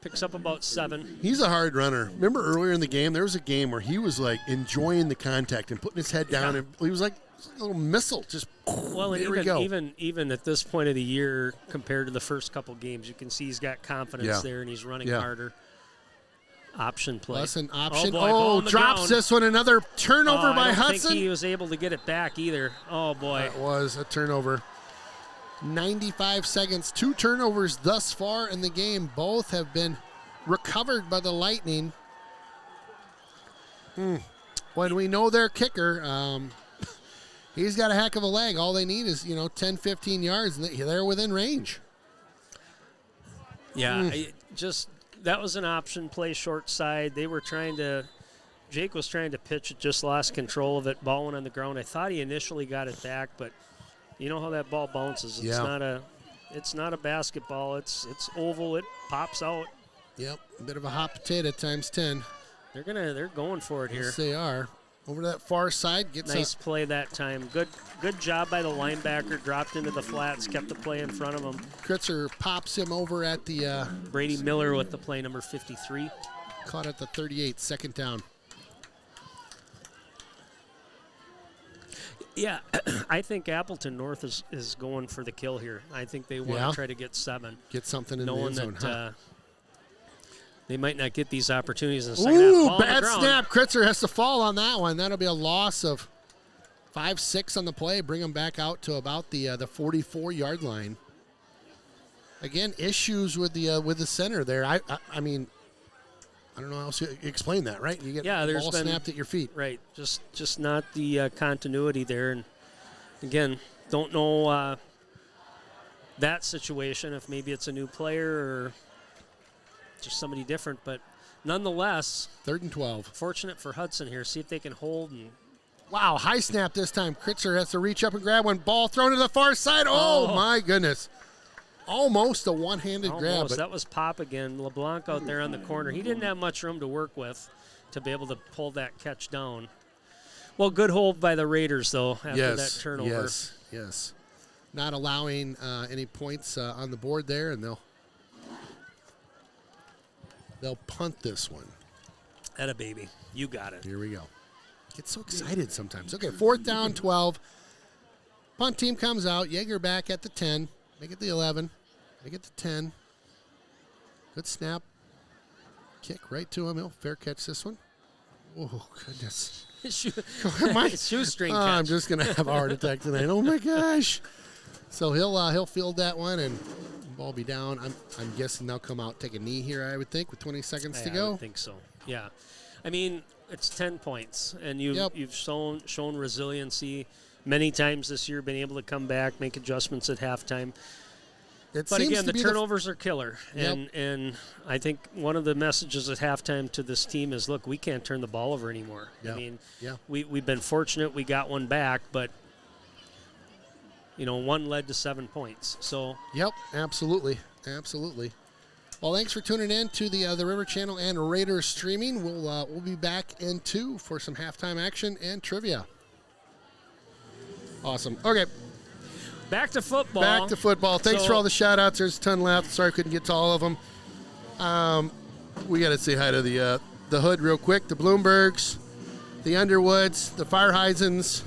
Picks up about 7. He's a hard runner. Remember earlier in the game, there was a game where he was like enjoying the contact and putting his head down, and he was like a little missile. Just well, and even at this point of the year, compared to the first couple games, you can see he's got confidence there and he's running harder. Option play. Plus an option. Oh, boy, drops this one. Another turnover by Hudson. I don't think he was able to get it back either. Oh, boy. That was a turnover. 95 seconds. 2 turnovers thus far in the game. Both have been recovered by the Lightning. When we know their kicker, he's got a heck of a leg. All they need is, 10, 15 yards, and they're within range. Yeah, that was an option play short side. Jake was trying to pitch it, just lost control of it, ball went on the ground. I thought he initially got it back, but you know how that ball bounces. It's not a basketball. It's oval. It pops out. Yep, a bit of a hot potato times 10. They're going for it here. Yes, they are. Over to that far side. Nice play that time. Good job by the linebacker. Dropped into the flats, kept the play in front of him. Kritzer pops him over at the... Brady Miller with the play number 53. Caught at the 38, 2nd down. Yeah, I think Appleton North is going for the kill here. I think they want to try to get 7. Get something in the end zone, that, they might not get these opportunities in the second half. Bad snap. Kritzer has to fall on that one. That'll be a loss of 5-6 on the play. Bring them back out to about the 44-yard line. Again, issues with the center there. I mean, I don't know how else to explain that, right? You get the ball snapped at your feet. Right. Just not the continuity there. And, again, don't know that situation, if maybe it's a new player or just somebody different. But nonetheless, 3rd and 12. Fortunate for Hudson here. See if they can hold. Wow, high snap this time. Kritzer has to reach up and grab one. Ball thrown to the far side. Oh my goodness. Almost a one-handed grab. That was Pop again. LeBlanc out there on the corner. He didn't have much room to work with to be able to pull that catch down. Well, good hold by the Raiders, though, after that turnover. Yes, Yes. Not allowing any points on the board there, and they'll punt this one. Atta baby. You got it. Here we go. Get so excited sometimes. Okay, 4th down, 12. Punt team comes out. Jaeger back at the 10. Make it the 11. Make it the 10. Good snap. Kick right to him. He'll fair catch this one. Oh, goodness. Shoestring catch. I'm just going to have a heart attack tonight. Oh, my gosh. So he'll field that one, and ball be down. I'm guessing they'll come out, take a knee here, I would think, with 20 seconds to go. I would think so, yeah. I mean, it's 10 points, and you've shown resiliency many times this year, been able to come back, make adjustments at halftime. But again, the turnovers are killer, and I think one of the messages at halftime to this team is, look, we can't turn the ball over anymore. Yep. I mean, we've been fortunate we got one back, but one led to 7 points. So yep, absolutely. Well, thanks for tuning in to the River Channel and Raiders streaming. We'll be back in 2 for some halftime action and trivia. Awesome. Okay. Back to football. Thanks for all the shout-outs. There's a ton left. Sorry I couldn't get to all of them. We got to say hi to the Hood real quick. The Bloombergs, the Underwoods, the Fireheisens,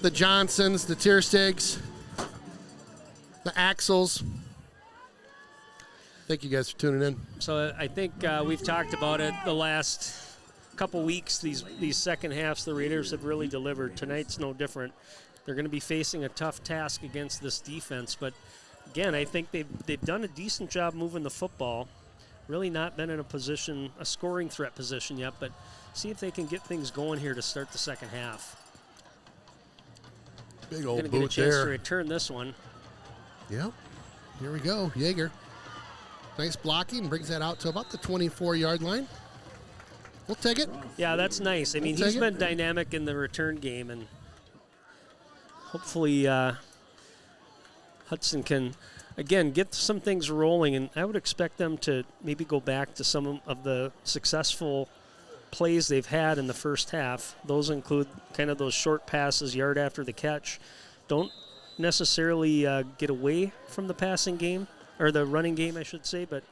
the Johnsons, the Tierstigs, the Axels. Thank you guys for tuning in. So I think we've talked about it the last couple weeks. These second halves, the Raiders have really delivered. Tonight's no different. They're going to be facing a tough task against this defense. But, again, I think they've done a decent job moving the football. Really not been in a scoring threat position yet. But see if they can get things going here to start the second half. Big old boot there. Going to get a chance to return this one. Yep. Here we go. Jaeger. Nice blocking. Brings that out to about the 24-yard line. We'll take it. Yeah, that's nice. I mean, he's been dynamic in the return game, and hopefully Hudson can, again, get some things rolling, and I would expect them to maybe go back to some of the successful plays they've had in the first half. Those include kind of those short passes, yard after the catch. Don't necessarily get away from the passing game, or the running game, I should say, but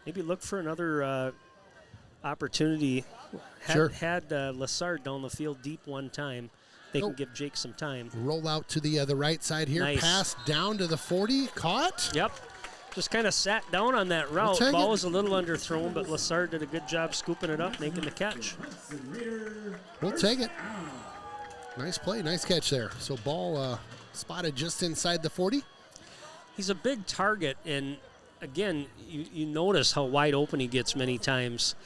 maybe look for another opportunity. Had Lassard down the field deep one time. They can give Jake some time. Roll out to the right side here. Nice. Pass down to the 40. Caught. Yep. Just kind of sat down on that route. Ball was a little underthrown, but Lassard did a good job scooping it up, making the catch. We'll take it. Nice play. Nice catch there. So ball spotted just inside the 40. He's a big target, and, again, you notice how wide open he gets many times.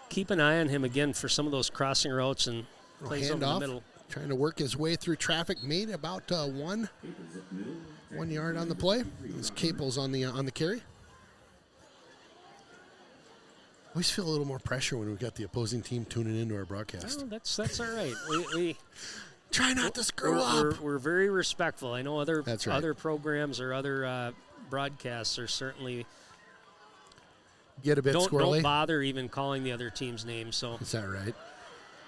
Keep an eye on him, again, for some of those crossing routes and plays over the middle. Trying to work his way through traffic. Made about 1 yard on the play. It's Caples on the carry. Always feel a little more pressure when we've got the opposing team tuning into our broadcast. Oh, that's all right. We try not to screw up. We're very respectful. I know other programs or other broadcasts are certainly get a bit squirrely. Don't bother even calling the other team's name. So is that right?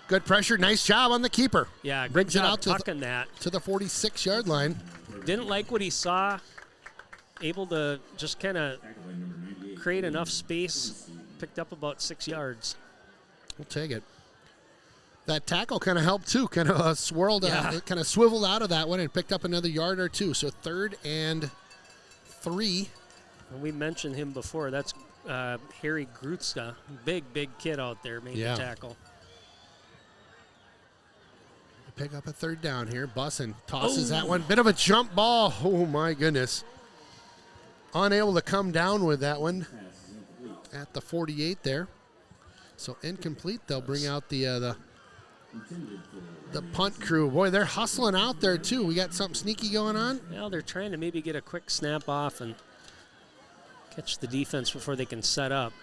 Good pressure. Nice job on the keeper. Yeah, brings it out to the 46-yard line. Didn't like what he saw. Able to just kind of create enough space. Picked up about 6 yards. We'll take it. That tackle kind of helped too. Kind of swirled, kind of swiveled out of that one and picked up another yard or two. So 3rd and 3. And we mentioned him before. That's Harry Grutska. Big kid out there made the tackle. Pick up a 3rd down here. Bussin tosses that one. Bit of a jump ball. Oh, my goodness. Unable to come down with that one at the 48 there. So incomplete. They'll bring out the punt crew. Boy, they're hustling out there, too. We got something sneaky going on. Well, they're trying to maybe get a quick snap off and catch the defense before they can set up.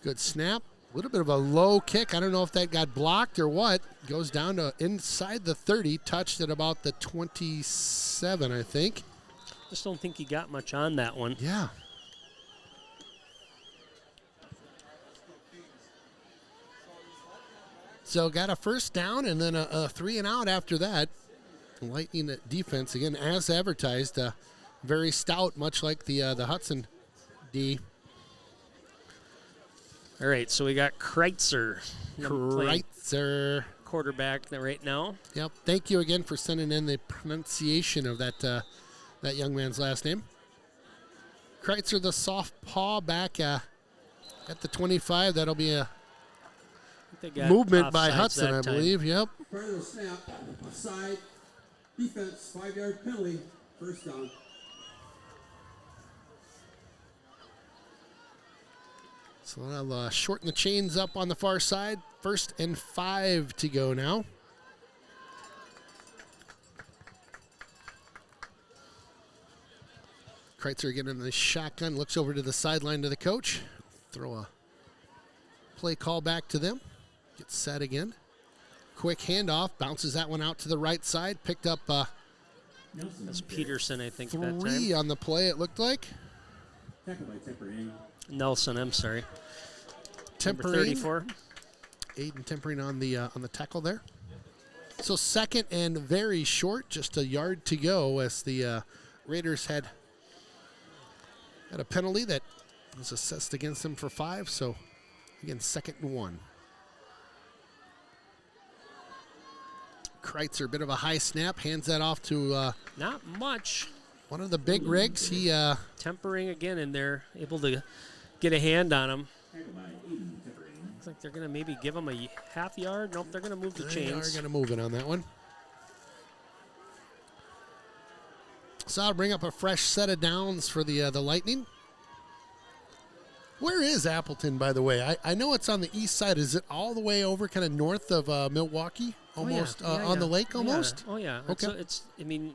Good snap. A little bit of a low kick. I don't know if that got blocked or what. Goes down to inside the 30. Touched at about the 27, I think. Just don't think he got much on that one. Yeah. So got a 1st down and then a 3 and out after that. Lightning defense, again, as advertised, very stout, much like the Hudson D. All right, so we got Kreitzer. Kreitzer. Quarterback right now. Yep. Thank you again for sending in the pronunciation of that young man's last name. Kreitzer, the soft paw back at the 25. That'll be a movement by Hudson, I believe. Yep. Prior to the snap, offside, defense, 5-yard penalty, first down. So I'll shorten the chains up on the far side. 1st and 5 to go now. Kreitzer again in the shotgun, looks over to the sideline to the coach. Throw a play call back to them. Gets set again. Quick handoff, bounces that one out to the right side. Picked up that's Peterson, I think, 3 that time. on the play, it looked like. Nelson, I'm sorry. Tempering. Number 34. Aiden Tempering on the tackle there. So 2nd and very short, just a yard to go as the Raiders had a penalty that was assessed against them for 5. So again, 2nd and 1. Kreitzer, bit of a high snap, hands that off to not much. One of the big rigs. He Tempering again in there, able to get a hand on him. Looks like they're going to maybe give him a half yard. Nope, they're going to move the chains. They are going to move it on that one. So I'll bring up a fresh set of downs for the Lightning. Where is Appleton, by the way? I know it's on the east side. Is it all the way over kind of north of Milwaukee? Almost on the lake almost? Yeah. Oh, yeah. Okay.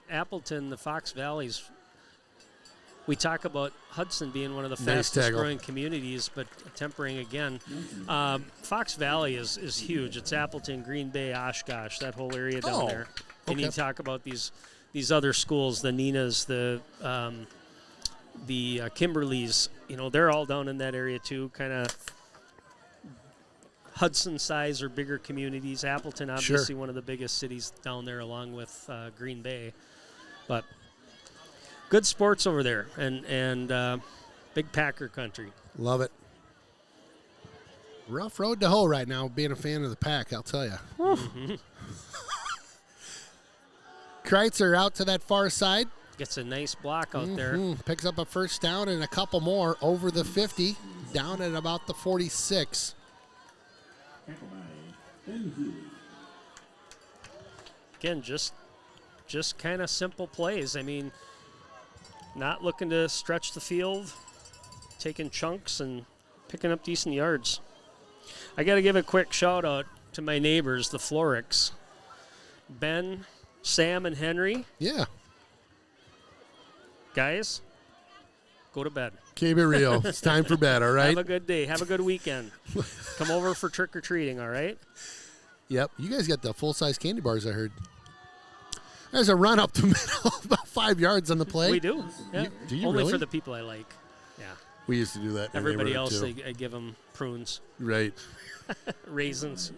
Appleton, the Fox Valley's, we talk about Hudson being one of the Nice fastest tackle. growing communities, but Tempering again. Fox Valley is huge. It's Appleton, Green Bay, Oshkosh, that whole area down there. And okay. you talk about these other schools, the Ninas, the Kimberleys, they're all down in that area too, kind of Hudson size or bigger communities. Appleton, obviously one of the biggest cities down there along with Green Bay. But good sports over there and big Packer country. Love it. Rough road to hoe right now, being a fan of the Pack, I'll tell you. Mm-hmm. Kreitzer out to that far side. Gets a nice block out there. Picks up a first down and a couple more over the 50, down at about the 46. Again, just kind of simple plays. I mean, not looking to stretch the field, taking chunks and picking up decent yards. I got to give a quick shout out to my neighbors, the Floricks. Ben, Sam, and Henry. Yeah. Guys, go to bed. Keep it real. It's time for bed, all right? Have a good day. Have a good weekend. Come over for trick-or-treating, all right? Yep. You guys got the full-size candy bars, I heard. There's a run up the middle, about 5 yards on the play. We do. Yeah. Do you Only really? for the people I like. Yeah. We used to do that. In Everybody our else, neighborhood, I give them prunes, right. raisins.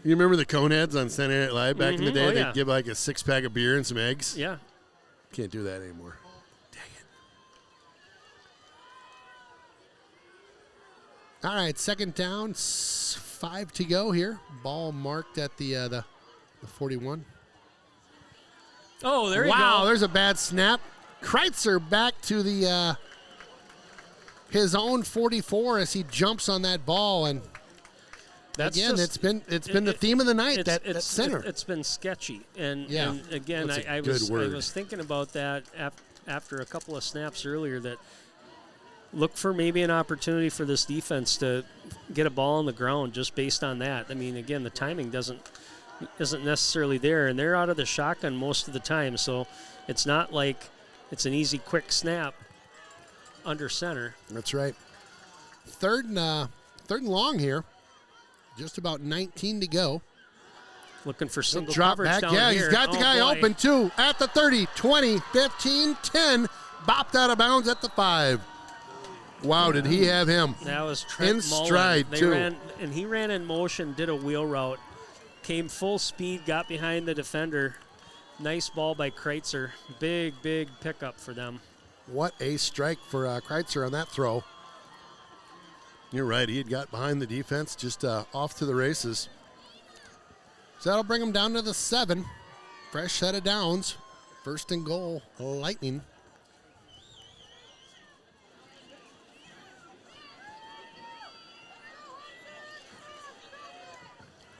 You remember the Coneheads on Saturday Night Live back in the day? Oh, They'd yeah. give like a 6-pack of beer and some eggs. Yeah. Can't do that anymore. All right, 2nd down, 5 to go here. Ball marked at the 41. Oh, there you go. Wow, there's a bad snap. Kreitzer back to the his own 44 as he jumps on that ball, and That's again, just, it's been the theme of the night. That center. It's been sketchy, and again, That's a I good word. was thinking about that after a couple of snaps earlier. That look for maybe an opportunity for this defense to get a ball on the ground just based on that. I mean, again, the timing isn't necessarily there, and they're out of the shotgun most of the time, so it's not like it's an easy, quick snap under center. That's right. Third and long here. Just about 19 to go. Looking for single Drop coverage back. down Yeah, here. he's got the guy boy. open too. At the 30, 20, 15, 10. Bopped out of bounds at the 5. Wow, did he have him? That was Trent In Mullen. stride, They too. he ran in motion, did a wheel route, came full speed, got behind the defender, Nice ball by Kreitzer. Big pickup for them. What a strike for Kreitzer on that throw. You're right. He had got behind the defense, just off to the races. So that'll bring him down to the 7. Fresh set of downs. First and goal, Lightning.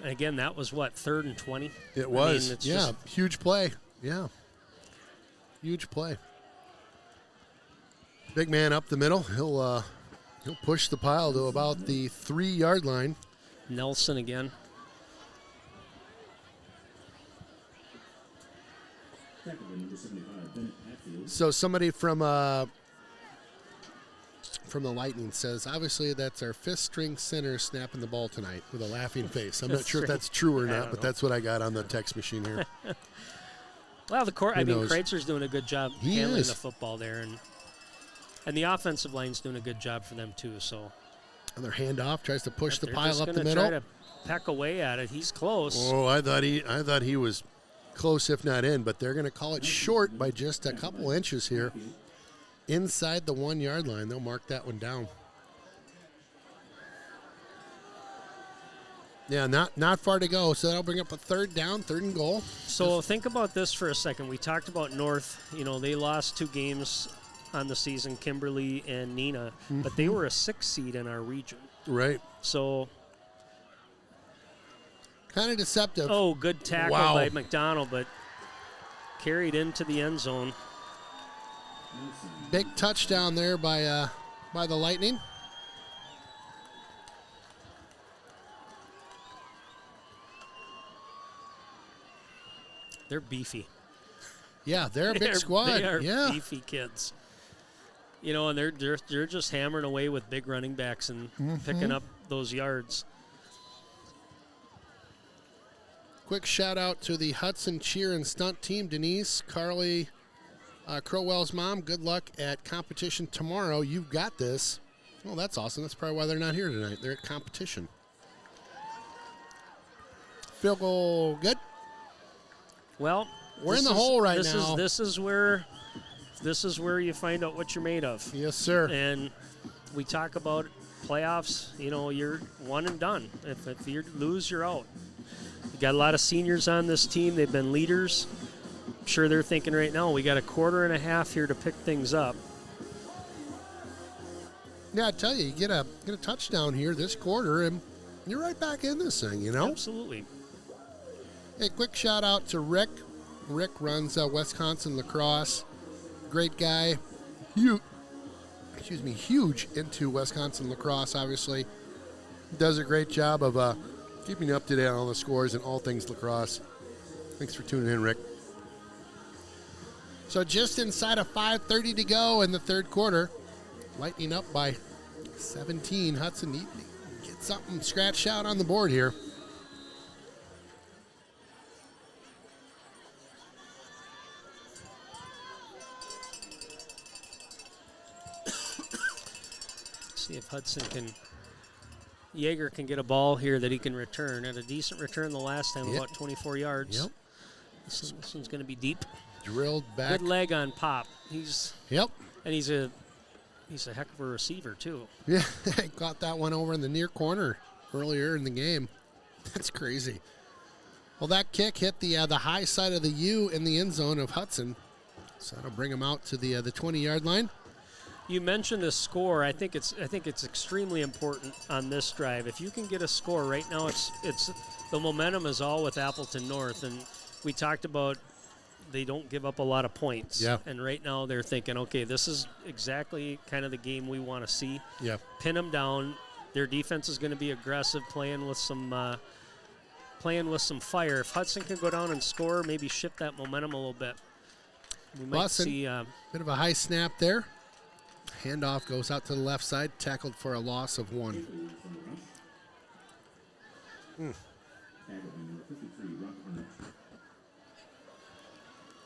And again, that was what, 3rd and 20? It was. I mean, it's yeah, just huge play. Yeah. Huge play. Big man up the middle. He'll push the pile to about the 3-yard line. Nelson again. So somebody from the Lightning says, obviously that's our 5th-string center snapping the ball tonight with a laughing face. I'm not sure if that's true or not, but that's what I got on the text machine here. Well, Kreitzer's doing a good job He handling is. the football there, and the offensive line's doing a good job for them too. So Another handoff, tries to push the they're pile just up the gonna middle. Try to peck away at it. He's close. Oh, I thought he was close, if not in, but they're going to call it short by just a couple inches here. Inside the 1-yard line, they'll mark that one down. Yeah, not far to go, so that'll bring up a 3rd down, 3rd and goal. So think about this for a second. We talked about North. You know, they lost 2 games on the season, Kimberly and Neenah, but they were a 6 seed in our region. Right. So, Kind of deceptive. oh, good tackle Wow. by McDonald, but carried into the end zone. Big touchdown there by the Lightning. They're beefy. Yeah, they're a big squad. They are yeah. beefy kids. You know, and they're just hammering away with big running backs and picking up those yards. Quick shout out to the Hudson cheer and stunt team. Denise, Carly, Crowell's mom, good luck at competition tomorrow. You've got this. Oh, that's awesome. That's probably why they're not here tonight. They're at competition. Field goal good. Well, We're in the hole right now. This is where you find out what you're made of. Yes, sir. And we talk about playoffs. You know, you're one and done. If you lose, you're out. You got a lot of seniors on this team. They've been leaders. I'm sure they're thinking right now, we got a quarter and a half here to pick things up. Yeah, I tell you, you get a touchdown here this quarter, and you're right back in this thing, you know? Absolutely. Hey, quick shout out to Rick. Rick runs Wisconsin lacrosse. Great guy. Huge into Wisconsin lacrosse, obviously. Does a great job of keeping you up to date on all the scores and all things lacrosse. Thanks for tuning in, Rick. So just inside of 5:30 to go in the 3rd quarter. Lightning up by 17. Hudson need to get something scratched out on the board here. See if Yeager can get a ball here that he can return. Had a decent return the last time, about 24 yards. Yep. This one's going to be deep. Drilled back. Good leg on Pop. He's a heck of a receiver too. Yeah, got that one over in the near corner earlier in the game. That's crazy. Well, that kick hit the high side of the U in the end zone of Hudson, so that'll bring him out to the 20-yard line. You mentioned the score. I think it's extremely important on this drive. If you can get a score right now, it's the momentum is all with Appleton North, and we talked about they don't give up a lot of points. Yeah. And right now they're thinking, okay, this is exactly kind of the game we want to see. Yeah. Pin them down. Their defense is going to be aggressive, playing with some fire. If Hudson can go down and score, maybe shift that momentum a little bit. We might Hudson, see bit of a high snap there. Handoff goes out to the left side, tackled for a loss of 1.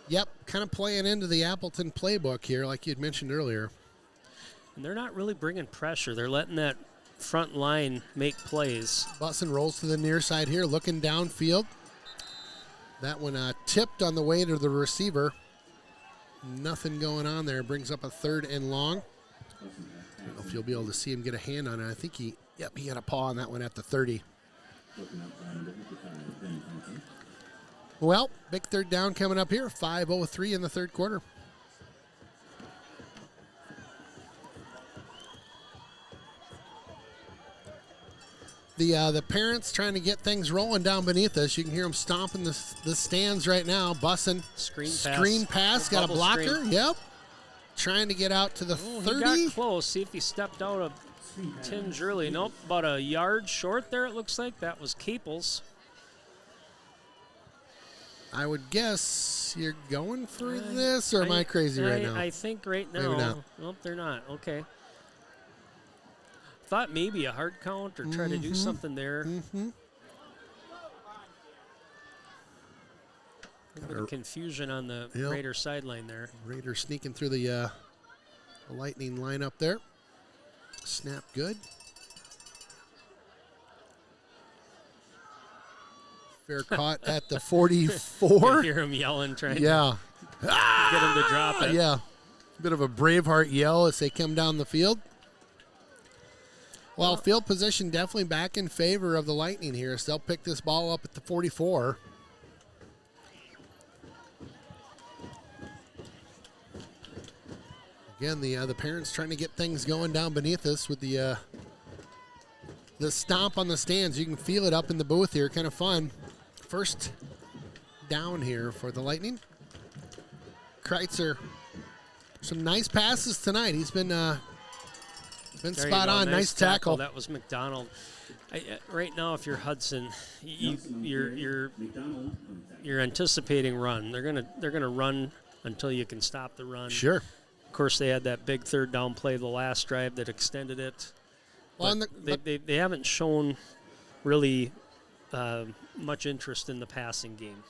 Yep, kind of playing into the Appleton playbook here, like you had mentioned earlier. and they're not really bringing pressure. They're letting that front line make plays. Bussin rolls to the near side here, looking downfield. That one tipped on the way to the receiver. Nothing going on there. Brings up a 3rd and long. I don't know if you'll be able to see him get a hand on it. I think he got a paw on that one at the 30. Well, big 3rd down coming up here. 5:03 in the 3rd quarter. The parents trying to get things rolling down beneath us. You can hear them stomping the stands right now. Bussing. Screen pass. Got a blocker. Screen. Yep. Trying to get out to the 30. He got close. See if he stepped out a tinge early. Nope. About a yard short there, it looks like. That was Caples. I would guess you're going for this, or am I crazy right now? I think right now. Maybe not. Nope, they're not. Okay. Thought maybe a hard count or try to do something there. A bit of confusion on the Raider sideline there. Raider sneaking through the Lightning lineup there. Snap good. Fair caught at the 44. You hear him yelling, trying to get him to drop it. Yeah. Bit of a Braveheart yell as they come down the field. Well, field position definitely back in favor of the Lightning here. So they'll pick this ball up at the 44. Again, the parents trying to get things going down beneath us with the stomp on the stands. You can feel it up in the booth here. Kind of fun. First down here for the Lightning. Kreitzer, some nice passes tonight. He's been spot on. Nice tackle. That was McDonald. Right now, if you're Hudson, you're anticipating run. They're gonna run until you can stop the run. Sure. Of course, they had that big 3rd down play the last drive that extended it. Well, they haven't shown really much interest in the passing game.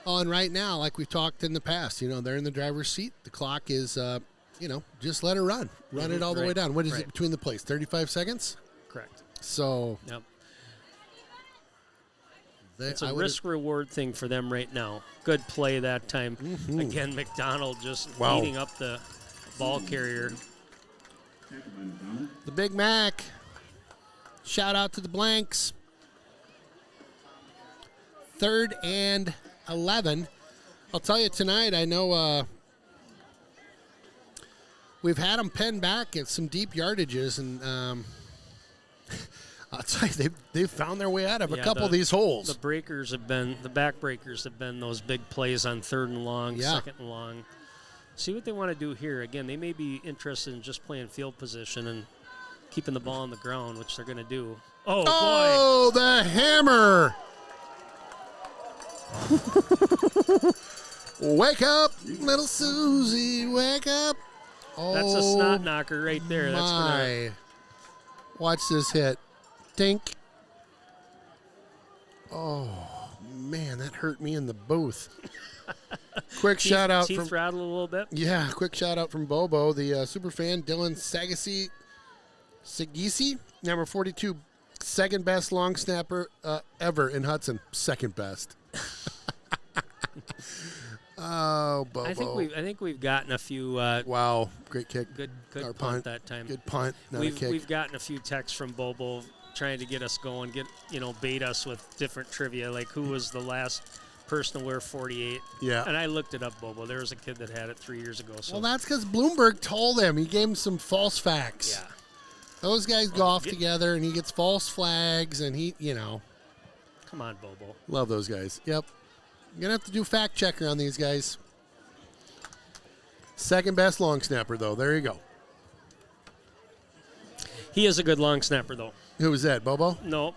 Oh, and right now, like we've talked in the past, they're in the driver's seat. The clock is, just let it run. Run it all the way down. What is it between the plays? 35 seconds? Correct. So. Yep. It's a risk-reward thing for them right now. Good play that time. Again, McDonald just eating up the ball carrier. The Big Mac. Shout out to the Blanks. 3rd and 11. I'll tell you tonight, I know we've had them penned back at some deep yardages, and I'll tell you, they've found their way out of a couple of these holes. The backbreakers have been those big plays on 3rd and long, 2nd and long. See what they want to do here. Again, they may be interested in just playing field position and keeping the ball on the ground, which they're going to do. Oh, boy. Oh, the hammer. Wake up, little Susie, wake up. Oh, that's a snot knocker right there. That's gonna... Watch this hit. Dink. Oh, man, that hurt me in the booth. Quick shout out from rattle a little bit. Yeah, quick shout out from Bobo, the super fan Dylan Sagisi, number 42, second best long snapper ever in Hudson. Second best. Oh, Bobo. I think we've gotten a few. Wow, great kick. Good punt that time. Good punt. We've gotten a few texts from Bobo trying to get us going, bait us with different trivia, like who was the last person to wear 48. Yeah. And I looked it up, Bobo. There was a kid that had it 3 years ago. So. Well, that's because Bloomberg told him. He gave him some false facts. Yeah. Those guys go off together, and he gets false flags, and he. Come on, Bobo. Love those guys. Yep. You're going to have to do fact checker on these guys. Second best long snapper, though. There you go. He is a good long snapper, though. Who was that, Bobo? Nope.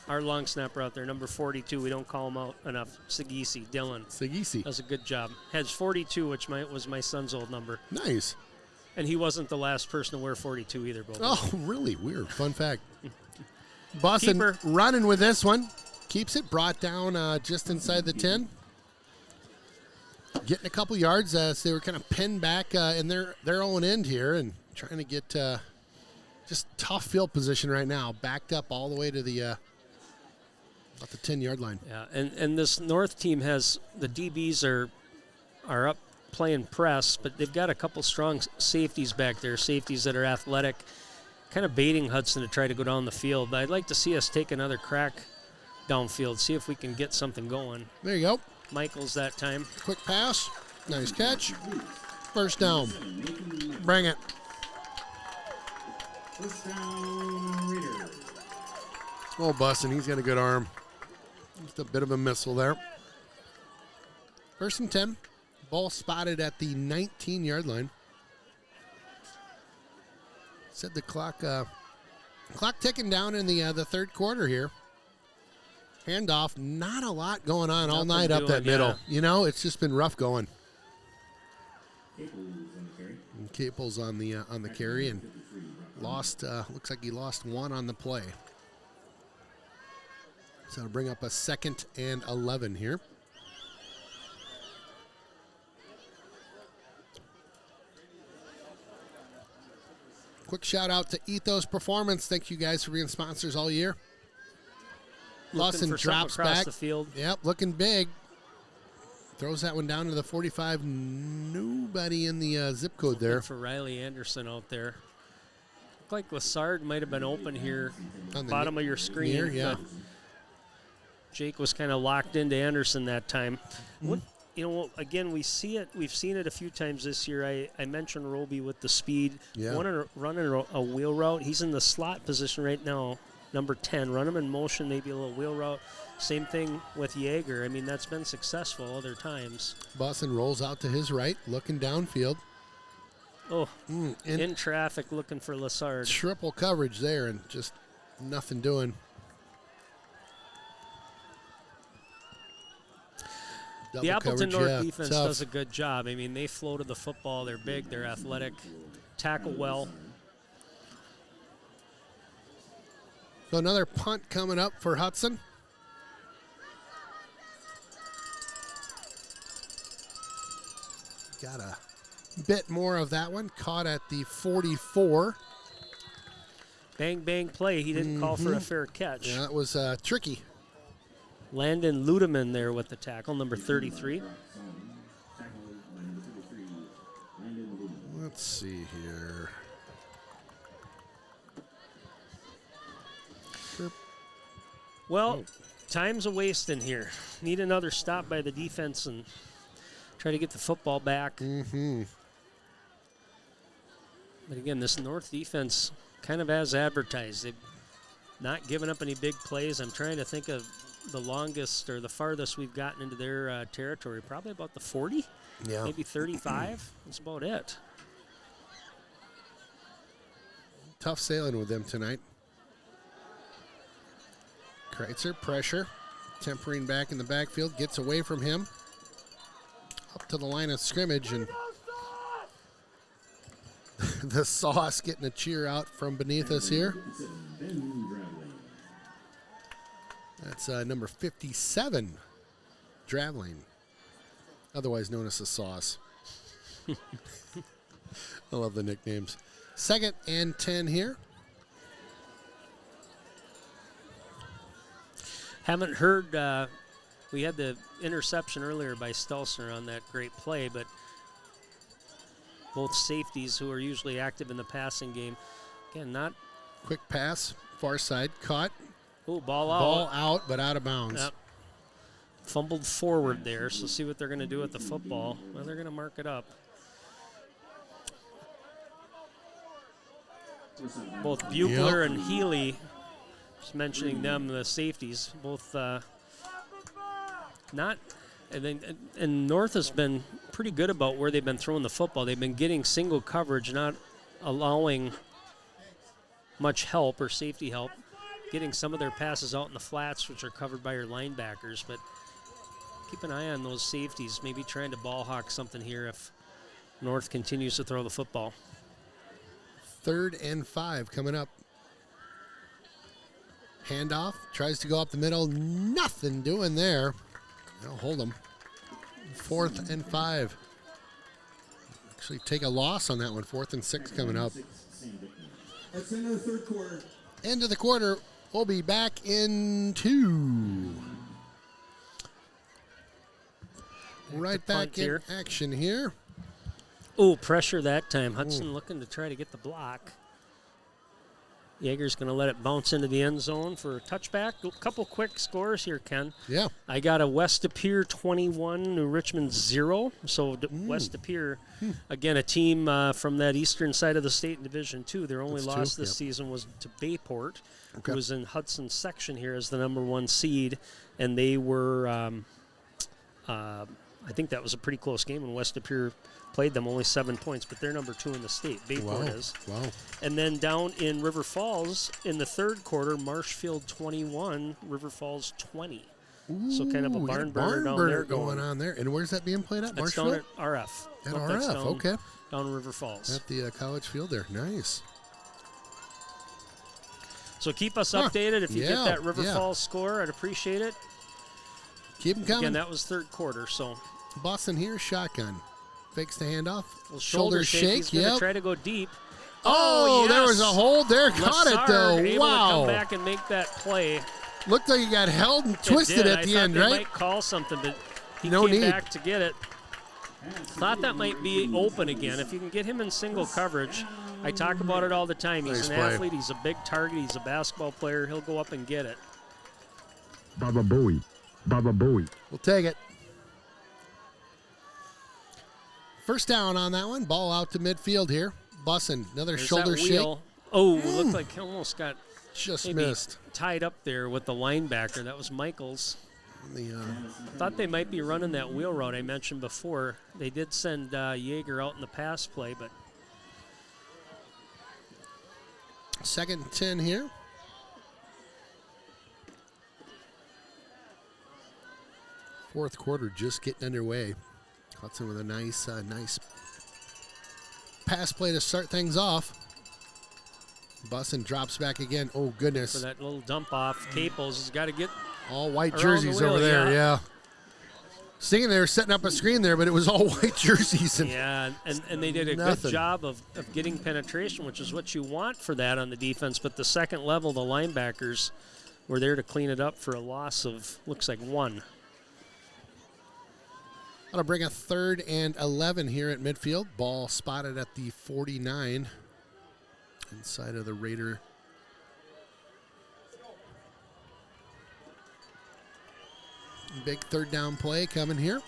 Our long snapper out there, number 42. We don't call him out enough. Dylan. Sagisi. Does a good job. Has 42, which was my son's old number. Nice. And he wasn't the last person to wear 42 either, Bobo. Oh, really? Weird. Fun fact. Bussin running with this one. Keeps it brought down just inside the 10. Getting a couple yards as they were kind of pinned back in their own end here and trying to get just tough field position right now. Backed up all the way to the About the 10-yard line. Yeah, and this North team has the DBs are up playing press, but they've got a couple strong safeties back there, safeties that are athletic, kind of baiting Hudson to try to go down the field. But I'd like to see us take another crack downfield, see if we can get something going. There you go. Michaels that time. Quick pass. Nice catch. First down. Bring it. First down, Raiders. Oh, Bussin', he's got a good arm. Just a bit of a missile there. First and 10. Ball spotted at the 19-yard line. Said the clock ticking down in the third quarter here. Handoff, not a lot going on all night up that middle. Yeah. You know, it's just been rough going. Caples on the carry. And Caples on the carry and lost. Looks like he lost one on the play. So it'll bring up a 2nd and 11 here. Quick shout out to Ethos Performance. Thank you guys for being sponsors all year. Lawson drops back. The field. Yep, looking big. Throws that one down to the 45. Nobody in the zip code there. For Riley Anderson out there. Looked like Lassard might have been open here. On the Bottom of your screen. near, yeah. But Jake was kind of locked into Anderson that time. What, again, we've seen it a few times this year. I mentioned Roby with the speed. Yeah. Running a wheel route. He's in the slot position right now. Number 10, run him in motion, maybe a little wheel route. Same thing with Yeager. I mean, that's been successful other times. Bussin' rolls out to his right, looking downfield. Oh, in traffic looking for Lassard. Triple coverage there and just nothing doing. Double The Appleton coverage, North yeah, defense tough. does a good job. I mean, they floated the football. They're big. They're athletic. Tackle well. So another punt coming up for Hudson. Got a bit more of that one. Caught at the 44. Bang, bang play. He didn't call for a fair catch. Yeah, that was tricky. Landon Ludeman there with the tackle, number 33. Let's see here. Well, time's a wasting here. Need another stop by the defense and try to get the football back. Mm-hmm. But again, this North defense kind of as advertised. They've not given up any big plays. I'm trying to think of the longest or the farthest we've gotten into their territory. Probably about the 40, Yeah. maybe 35. That's about it. Tough sailing with them tonight. Kreitzer, pressure. Tempering back in the backfield. Gets away from him. Up to the line of scrimmage. And the Sauce getting a cheer out from beneath us here. That's number 57, Dravling. Otherwise known as the Sauce. I love the nicknames. 2nd and 10 here. Haven't heard, we had the interception earlier by Stelzner on that great play, but both safeties who are usually active in the passing game, again, not. Quick pass, far side, caught. Oh, ball out. Ball out, but out of bounds. Yep. Fumbled forward there, so see what they're going to do with the football. Well, they're going to mark it up. Both Bugler and Healy, just mentioning them, the safeties, both not. And North has been pretty good about where they've been throwing the football. They've been getting single coverage, not allowing much help or safety help, getting some of their passes out in the flats, which are covered by your linebackers. But keep an eye on those safeties, maybe trying to ball hawk something here if North continues to throw the football. 3rd and 5 coming up. Handoff, tries to go up the middle. Nothing doing there. They'll hold him. 4th and 5. Actually take a loss on that one. 4th and 6 coming up. That's the end of the third quarter. End of the quarter. We'll be back in 2. Right back in here. action here. Oh, pressure that time. Hudson looking to try to get the block. Jaeger's going to let it bounce into the end zone for a touchback. A couple quick scores here, Ken. Yeah. I got a West De Pere 21, New Richmond 0. So West De Pere, again, a team from that eastern side of the state in Division 2. Their only That's loss two, this yep. season was to Bayport, Okay. who was in Hudson's section here as the number 1 seed. And they were, I think that was a pretty close game when West De Pere played them, only 7 points, but they're number 2 in the state. Bayport is. Wow. And then down in River Falls in the third quarter, Marshfield 21, River Falls 20. So kind of a Ooh, we got barn burner down there going on there. And where's that being played at? That's Marshfield? down at RF. At Nope, that's RF, down, okay. Down River Falls. At the college field there. Nice. So keep us updated. If you get Yeah, that River yeah. Falls score, I'd appreciate it. Keep them coming. Again, that was third quarter, so. Boston here, shotgun. Fakes the handoff. Little Shoulder shake. He's going to Yep. try to go deep. Oh, there was a yes. hold there. Caught it, Lessard though. able to Wow. come back and make that play. Looked like he got held and It twisted did. at I the thought end, they right? might call something, but he No came need. back to get it. Thought that might be open again. If you can get him in single coverage, I talk about it all the time. He's Nice an play. athlete. He's a big target. He's a basketball player. He'll go up and get it. Baba Booey. Baba Booey. We'll take it. First down on that one. Ball out to midfield here. Bussin'. Another There's shoulder that shake. wheel. Oh, looked like he almost got Just maybe missed. tied up there with the linebacker. That was Michaels. The, Thought they might be running that wheel route I mentioned before. They did send Jaeger out in the pass play, but second and 10 here. Fourth quarter just getting underway. Hudson with a nice pass play to start things off. Bussin' drops back again. Oh, for goodness. that little dump off, Caples has got to get All white around jerseys the wheel, over there, yeah. yeah. Seeing they were setting up a screen there, but it was all white jerseys. And Yeah, and they did a Nothing. good job of getting penetration, which is what you want for that on the defense. But the second level, the linebackers were there to clean it up for a loss of, looks like 1. That'll bring a 3rd and 11 here at midfield. Ball spotted at the 49 inside of the Raider. Big third down play coming here.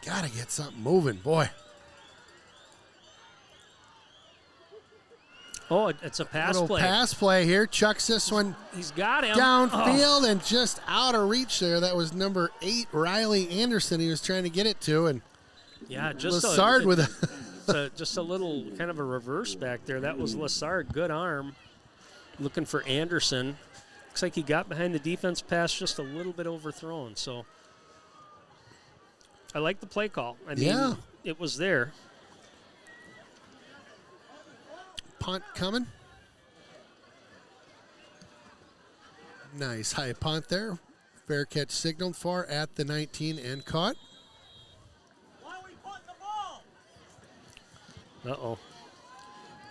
Gotta get something moving, boy. Oh, it's a pass Little play. pass play here. Chucks this one He's got him. downfield and just out of reach there. That was number 8, Riley Anderson. He was trying to get it to, and Yeah, just Lessard with a just a little kind of a reverse back there. That was Lessard. Good arm. Looking for Anderson. Looks like he got behind the defense pass just a little bit overthrown. So I like the play call. I mean, Yeah. it was there. punt coming. Nice high punt there. Fair catch signaled for at the 19 and caught. Uh-oh.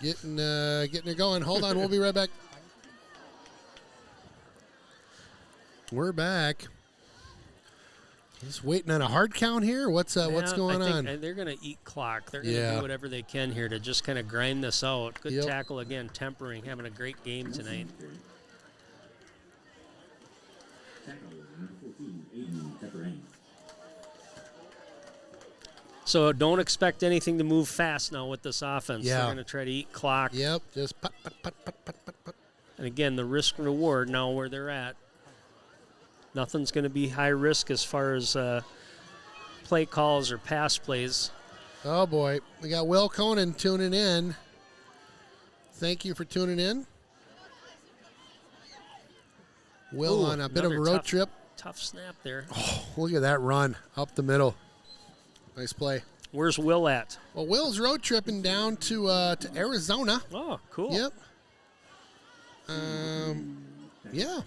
Getting it going. Hold on, we'll be right back. We're back. Just waiting on a hard count here. What's going I on? think they're going to eat clock. They're going to Yeah. do whatever they can here to just kind of grind this out. Good Yep. tackle again, tempering, having a great game tonight. So don't expect anything to move fast now with this offense. Yeah. They're going to try to eat clock. Yep, just put. And again, the risk reward now where they're at. Nothing's going to be high risk as far as play calls or pass plays. Oh boy, we got Will Conan tuning in. Thank you for tuning in. Will Ooh, on a bit of a another road trip. Tough snap there. Look at that run up the middle. Nice play. Where's Will at? Well, Will's road tripping down to Arizona. Oh, cool. Yep. Yeah.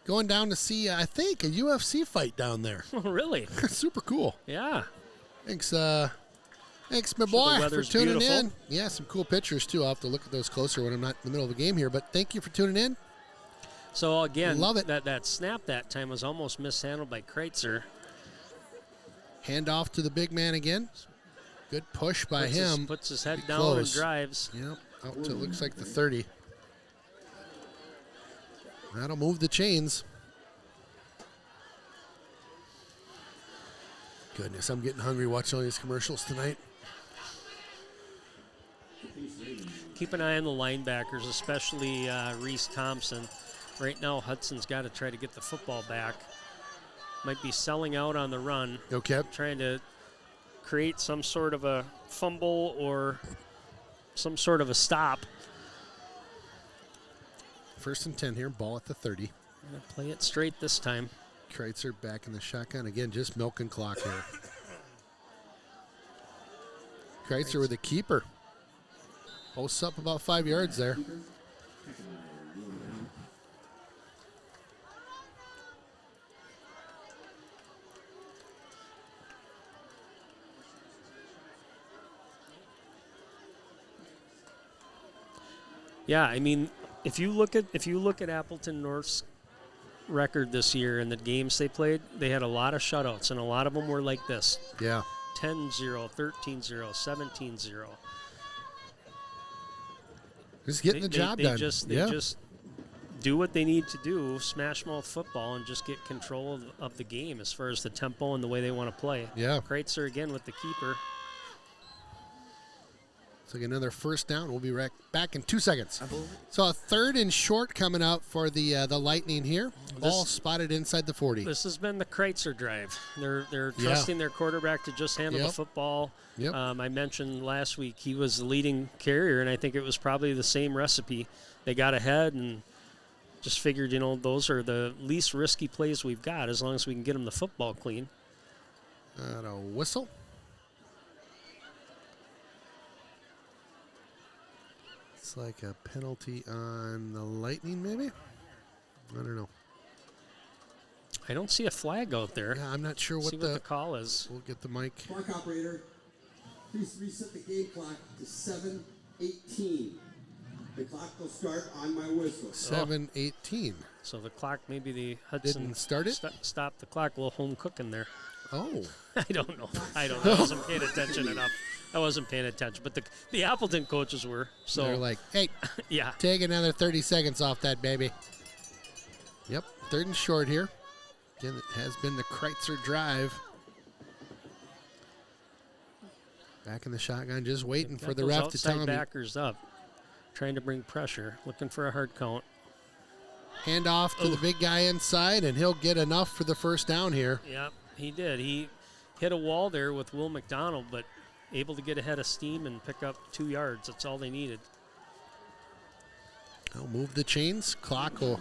Going down to see, I think, a UFC fight down there. really? Super cool. Yeah. Thanks. Thanks, my Sure, boy, the for weather's tuning beautiful. in. Yeah, some cool pictures, too. I'll have to look at those closer when I'm not in the middle of a game here. But thank you for tuning in. So, again, Love it. That snap that time was almost mishandled by Kreitzer. Hand off to the big man again. Good push by him. Puts his head Get down close. and drives. Yep, out to looks like the 30. That'll move the chains. Goodness, I'm getting hungry watching all these commercials tonight. Keep an eye on the linebackers, especially Reese Thompson. Right now, Hudson's got to try to get the football back. Might be selling out on the run, Okay. trying to create some sort of a fumble or some sort of a stop. 1st and 10 here, ball at the 30. Gonna play it straight this time. Kreitzer back in the shotgun. Again, just milking clock here. Kreitzer with a keeper. Posts up about 5 yards there. Yeah, I mean, if you look at Appleton North's record this year and the games they played, they had a lot of shutouts, and a lot of them were like this: Yeah. 10-0, 13-0, 17-0. Just getting the job done. They just do what they need to do, smash mouth football, and just get control of the game as far as the tempo and the way they want to play. Yeah. Kreitzer again with the keeper. So another first down. We'll be back in 2 seconds. So a 3rd and short coming up for the Lightning here. Ball spotted inside the 40. This has been the Kreitzer drive. They're trusting their quarterback to just handle the football. Yep. I mentioned last week he was the leading carrier, and I think it was probably the same recipe. They got ahead and just figured, those are the least risky plays we've got as long as we can get them the football clean. A whistle. It's like a penalty on the Lightning, maybe? I don't know. I don't see a flag out there. Yeah, I'm not sure what See what the call is. We'll get the mic. Clock operator, please reset the game clock to 7:18. The clock will start on my whistle. 7:18. So the clock, maybe the Hudson Didn't start it? Stop the clock. A little home cooking there. Oh. I don't know. I wasn't paying attention enough. I wasn't paying attention, but the Appleton coaches were. So They're like, hey, yeah. take another 30 seconds off that, baby. Yep, 3rd and short here. Again, it has been the Kreitzer drive. Back in the shotgun, just waiting for the ref to tell him. Backers up, trying to bring pressure, looking for a hard count. Hand off to the big guy inside, and he'll get enough for the first down here. Yep, he did. He hit a wall there with Will McDonald, but able to get ahead of steam and pick up 2 yards. That's all they needed. I'll move the chains. Clock will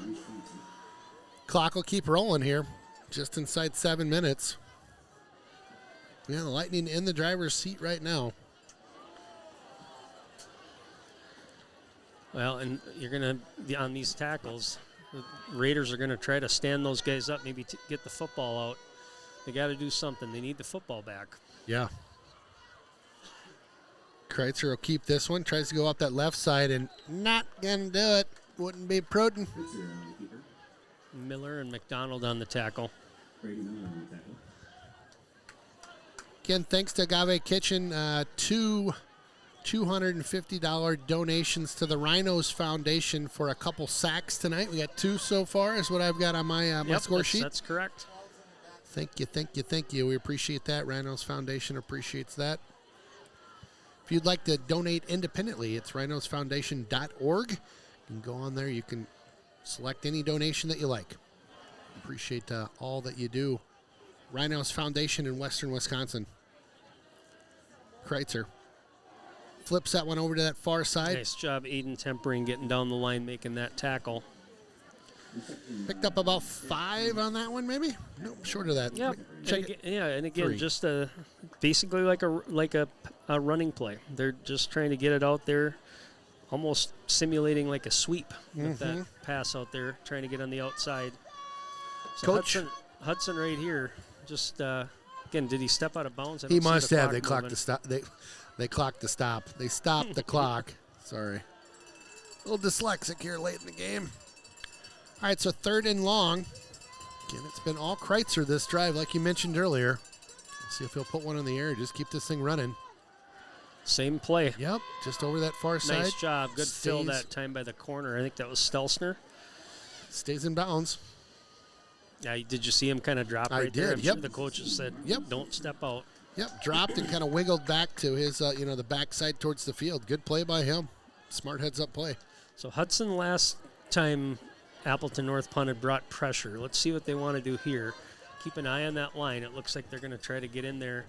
keep rolling here. Just inside 7 minutes. Yeah, the Lightning in the driver's seat right now. Well, and you're going to be on these tackles. The Raiders are going to try to stand those guys up, maybe get the football out. They got to do something. They need the football back. Yeah. Kreitzer will keep this one. Tries to go up that left side and not going to do it. Wouldn't be prudent. Miller and McDonald on the tackle. Again, thanks to Agave Kitchen, 2 $250 donations to the Rhinos Foundation for a couple sacks tonight. We got 2 so far is what I've got on my, my score sheet. That's correct. Thank you, thank you, thank you. We appreciate that. Rhinos Foundation appreciates that. If you'd like to donate independently, it's rhinosfoundation.org. You can go on there. You can select any donation that you like. Appreciate all that you do. Rhinos Foundation in Western Wisconsin. Kreitzer flips that one over to that far side. Nice job, Aiden Tempering, getting down the line, making that tackle. Picked up about 5 on that one, maybe? Nope, short of that. Yep. Check it. Yeah, and again, 3. just basically like a running play. They're just trying to get it out there, almost simulating like a sweep with that pass out there, trying to get on the outside. So Coach. Hudson right here, just Again, did he step out of bounds? I He don't see must the have. clock They clocked moving. the stop. They clocked the stop. They stopped the clock. Sorry. A little dyslexic here late in the game. All right, so 3rd and long. Again, it's been all Kreitzer this drive, like you mentioned earlier. Let's see if he'll put one in the air. Just keep this thing running. Same play. Yep, just over that far side. Nice job. Good fill Stays- that time by the corner. I think that was Stelsner. Stays in bounds. Yeah, did you see him kind of drop I right there? did, I'm yep. sure the coaches said, Yep. don't step out. Yep, dropped and kind of wiggled back to his, the backside towards the field. Good play by him. Smart heads-up play. So Hudson last time Appleton North punted brought pressure. Let's see what they want to do here. Keep an eye on that line. It looks like they're going to try to get in there.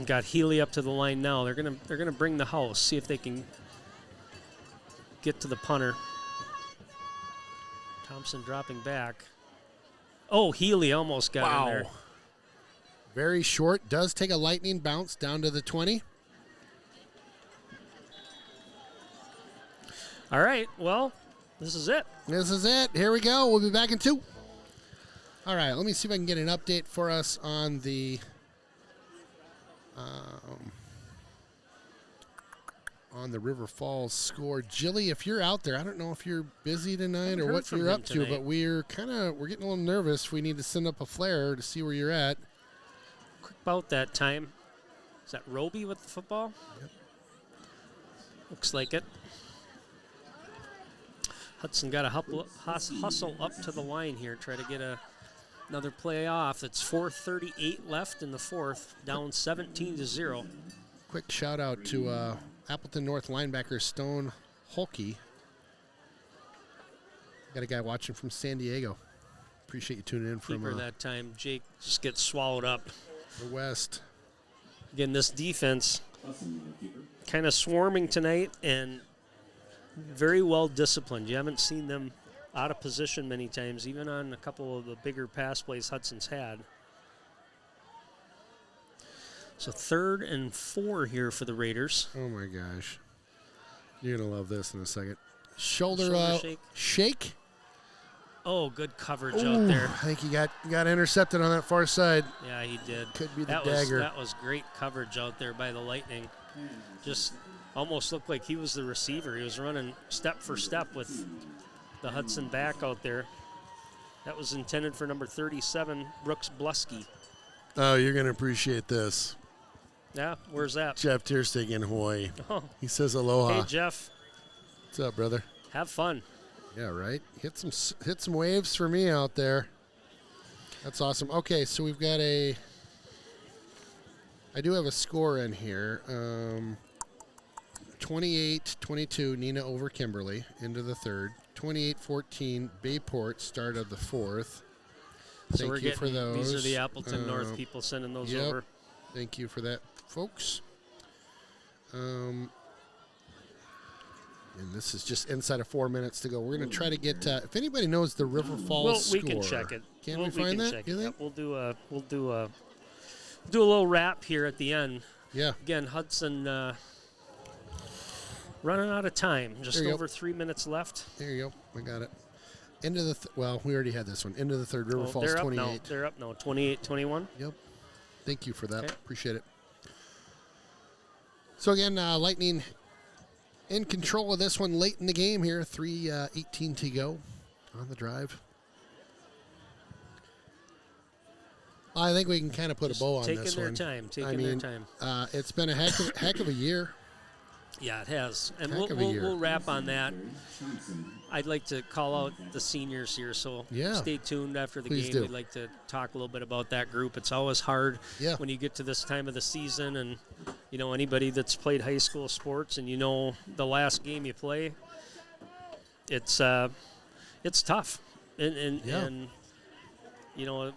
Got Healy up to the line now. They're gonna bring the house. See if they can get to the punter. Thompson dropping back. Oh, Healy almost got in there. Very short. Does take a lightning bounce down to the 20. All right, well, this is it. This is it. Here we go. We'll be back in 2. All right, let me see if I can get an update for us on the River Falls score. Jilly, if you're out there, I don't know if you're busy tonight or heard what from you're him up to, tonight. but we're getting a little nervous. We need to send up a flare to see where you're at. Quick about that time. Is that Roby with the football? Yep. Looks like it. Hudson got to hustle up to the line here, try to get another play off. It's 4:38 left in the 4th, down 17-0. Quick shout out to Appleton North linebacker Stone Holke. Got a guy watching from San Diego. Appreciate you tuning in from Keeper that time. Jake just gets swallowed up. the West. Again, this defense kind of swarming tonight and very well disciplined. You haven't seen them out of position many times, even on a couple of the bigger pass plays Hudson's had. So 3rd and 4 here for the Raiders. Oh my gosh. You're going to love this in a second. Shoulder Shoulder shake. Oh, good coverage Ooh, out there. I think he got intercepted on that far side. Yeah, he did. Could be the that dagger. That was great coverage out there by the Lightning. Just almost looked like he was the receiver. He was running step for step with the Hudson back out there. That was intended for number 37, Brooks Blusky. Oh, you're going to appreciate this. Yeah, where's that? Jeff Tierstegen, hoy. Oh, He says aloha. hey, Jeff, What's up, brother? have fun. Yeah, right. Hit some waves for me out there. That's awesome. Okay, so we've got I do have a score in here. 28-22, Nina over Kimberly into the 3rd. 28-14, Bayport, start of the 4th. So Thank we're you getting, for those. These are the Appleton North people sending those yep. over. Thank you for that, folks. And this is just inside of 4 minutes to go. We're going to try to get. If anybody knows the River Falls Well, score, we can check it. Can Well, we find that? Check You it. think? Yep, we'll do a little wrap here at the end. Yeah. Again, Hudson running out of time. Just There you over 3 minutes left. There you go. I got it. Into the well, we already had this one. Into the 3rd. River Falls they're 28. up now. They're up now. 28-21. Yep. Thank you for that. Okay. Appreciate it. So again, Lightning in control of this one late in the game here. 3:18 to go on the drive. I think we can kind of put a bow on Taking this their one. time. I Taking mean, their time. it's been a heck of a year. Yeah, it has. And Heck of a year. we'll wrap on that. I'd like to call out the seniors here, so Yeah. stay tuned after the Please game. do. We'd like to talk a little bit about that group. It's always hard Yeah. when you get to this time of the season, and anybody that's played high school sports and the last game you play, it's tough, and Yeah. it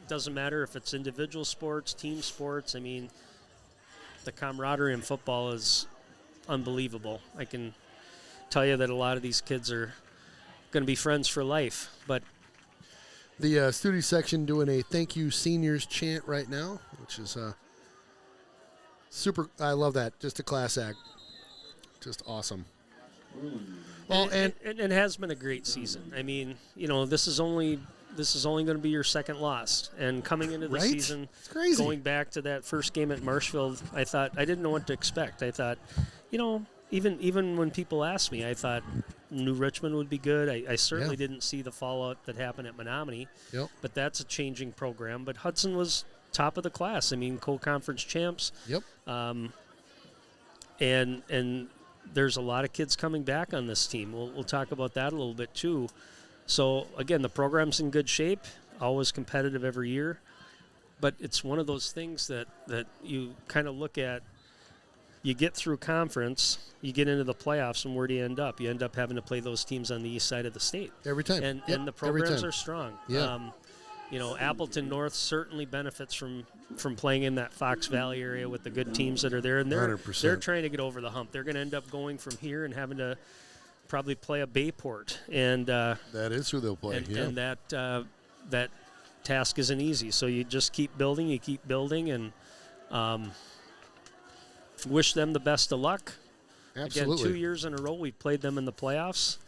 doesn't matter if it's individual sports, team sports. I mean, the camaraderie in football is unbelievable. I can tell you that a lot of these kids are going to be friends for life. But The studio section doing a thank you seniors chant right now, which is super. I love that. Just a class act. Just awesome. Well, and it has been a great season. I mean, this is only this is only going to be your second loss. And coming into the Right? season, It's crazy. going back to that first game at Marshfield, I thought I didn't know what to expect. I thought, even when people asked me, I thought New Richmond would be good. I certainly didn't see the fallout that happened at Menominee. Yep. But that's a changing program. But Hudson was top of the class. I mean, co-conference champs. Yep. And there's a lot of kids coming back on this team. We'll talk about that a little bit too. So again, the program's in good shape. Always competitive every year. But it's one of those things that you kind of look at. You get through conference, you get into the playoffs, and where do you end up? You end up having to play those teams on the east side of the state. Every time. And the every programs time. are strong. Yeah. Appleton North certainly benefits from playing in that Fox Valley area with the good teams that are there. And they're 100%. trying to get over the hump. They're going to end up going from here and having to probably play a Bayport. And That is who they'll play. and that task isn't easy. So you just keep building, and wish them the best of luck. Absolutely. Again, 2 years in a row we've played them in the playoffs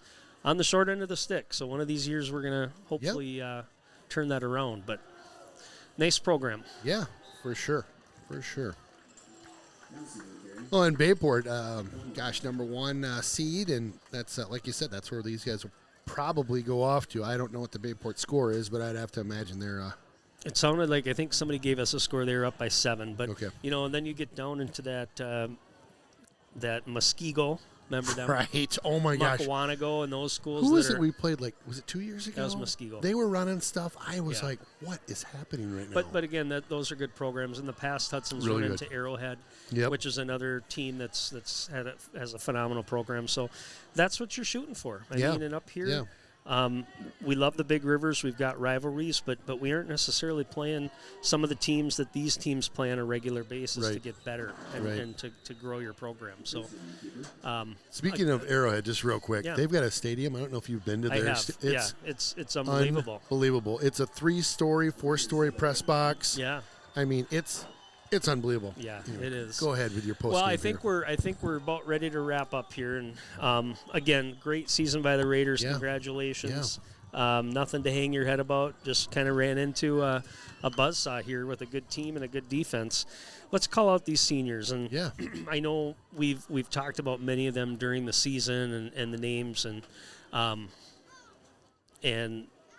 on the short end of the stick. So one of these years we're going to hopefully turn that around. But nice program. Yeah, for sure. Oh, and Bayport, number 1 seed, and that's like you said, that's where these guys will probably go off to. I don't know what the Bayport score is, but I'd have to imagine they're. It sounded like I think somebody gave us a score. They were up by 7, but Okay. and then you get down into that Muskego. Remember them? Right. Oh my gosh. Makawanago and those schools. Who was that it are, we played? Was it 2 years ago? That was Muskego. They were running stuff. I was Yeah. like, what is happening right now? But again, those are good programs. In the past, Hudson's Really run good. into Arrowhead, Yep. which is another team that's has a phenomenal program. So that's what you're shooting for. I mean, and up here, we love the big rivers. We've got rivalries, but we aren't necessarily playing some of the teams that these teams play on a regular basis to Right. get better and to grow your program. So, Speaking of Arrowhead, just real quick, Yeah. they've got a stadium. I don't know if you've been to I there. have. It's unbelievable. Unbelievable. It's a 3-story, 4-story press box. Yeah. I mean, it's unbelievable. Yeah, it is. Go ahead with your post. Well, I think we're about ready to wrap up here, and again, great season by the Raiders. Yeah. Congratulations. Nothing to hang your head about. Just kind of ran into a buzzsaw here with a good team and a good defense. Let's call out these seniors, and I know we've talked about many of them during the season and the names and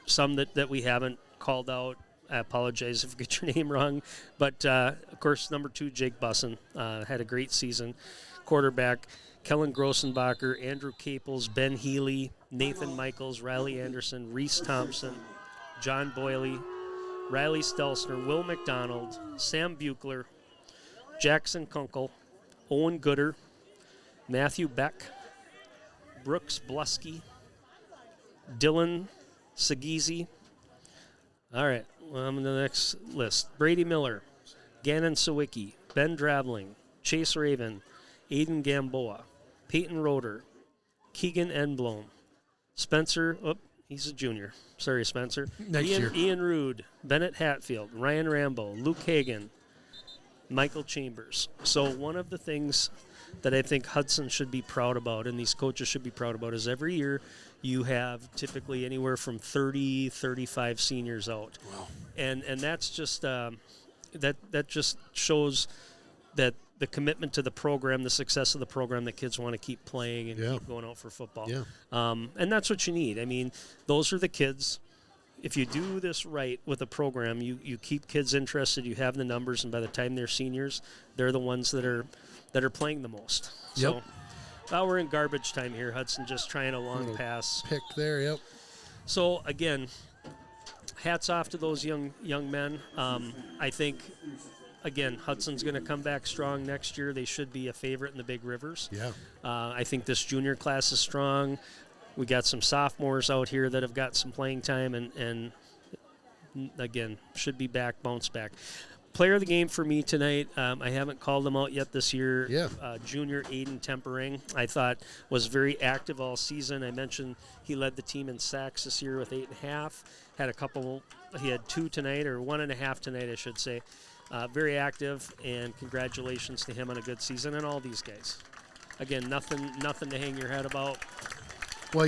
some that we haven't called out. I apologize if I get your name wrong. But, of course, number 2, Jake Bussin, had a great season. Quarterback, Kellen Grossenbacher, Andrew Caples, Ben Healy, Nathan Michaels, Riley Anderson, Reese Thompson, John Boyley, Riley Stelzner, Will McDonald, Sam Buchler, Jackson Kunkel, Owen Gooder, Matthew Beck, Brooks Blusky, Dylan Sagizi. All right. Well, I'm in the next list. Brady Miller, Gannon Sawicki, Ben Drabling, Chase Raven, Aiden Gamboa, Peyton Roeder, Keegan Enblom, Spencer, he's a junior. Sorry, Spencer. Next year. Ian Rude, Bennett Hatfield, Ryan Rambo, Luke Hagan, Michael Chambers. So one of the things that I think Hudson should be proud about and these coaches should be proud about is every year you have typically anywhere from 30, 35 seniors out. Wow. And that's just that just shows that the commitment to the program, the success of the program, that kids want to keep playing and keep going out for football. Yeah. And that's what you need. I mean, those are the kids. If you do this right with a program, you keep kids interested, you have the numbers, and by the time they're seniors, they're the ones that are playing the most. Yep. So now we're in garbage time here, Hudson, just trying a long pass. Pick there, yep. So, again, hats off to those young men. I think, again, Hudson's going to come back strong next year. They should be a favorite in the Big Rivers. Yeah. I think this junior class is strong. We got some sophomores out here that have got some playing time and again, should be back, bounce back. Player of the game for me tonight, I haven't called him out yet this year. Yeah. Junior Aiden Tempering, I thought was very active all season. I mentioned he led the team in sacks this year with 8.5. He had 2 tonight, or 1.5 tonight, I should say. Very active, and congratulations to him on a good season and all these guys. Again, nothing to hang your head about. Well,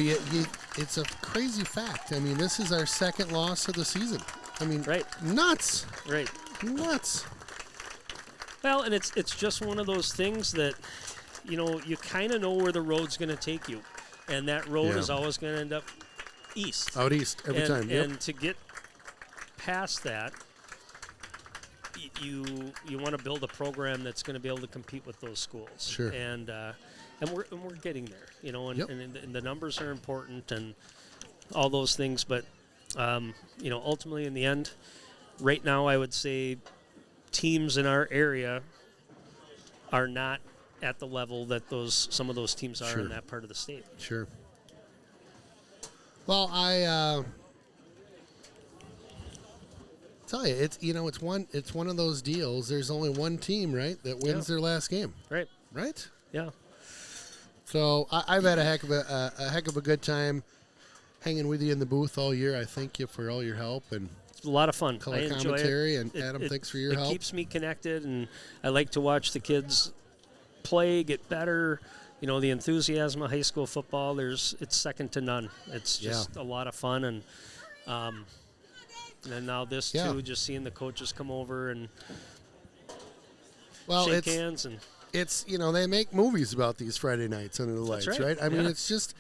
it's a crazy fact. I mean, this is our second loss of the season. I mean, Right. nuts. Right. Nuts. Well, and it's just one of those things that, you kind of know where the road's going to take you. And that road is always going to end up east. Out east every time. Yep. And to get past that, you want to build a program that's going to be able to compete with those schools. Sure. And we're getting there, and the numbers are important and all those things. But, ultimately in the end, right now I would say teams in our area are not at the level that some of those teams are in that part of the state. Sure. Well, tell you, it's one of those deals. There's only one team, right, that wins their last game. Right. Right? Yeah. So I've had a heck of a good time hanging with you in the booth all year. I thank you for all your help and it's a lot of fun. color I enjoy commentary. it. And Adam, thanks for your help. It keeps me connected, and I like to watch the kids play, get better. The enthusiasm of high school football, it's second to none. It's just a lot of fun, and now this too, just seeing the coaches come over and shake hands. And it's, they make movies about these Friday nights under the lights, right? I mean, it's just,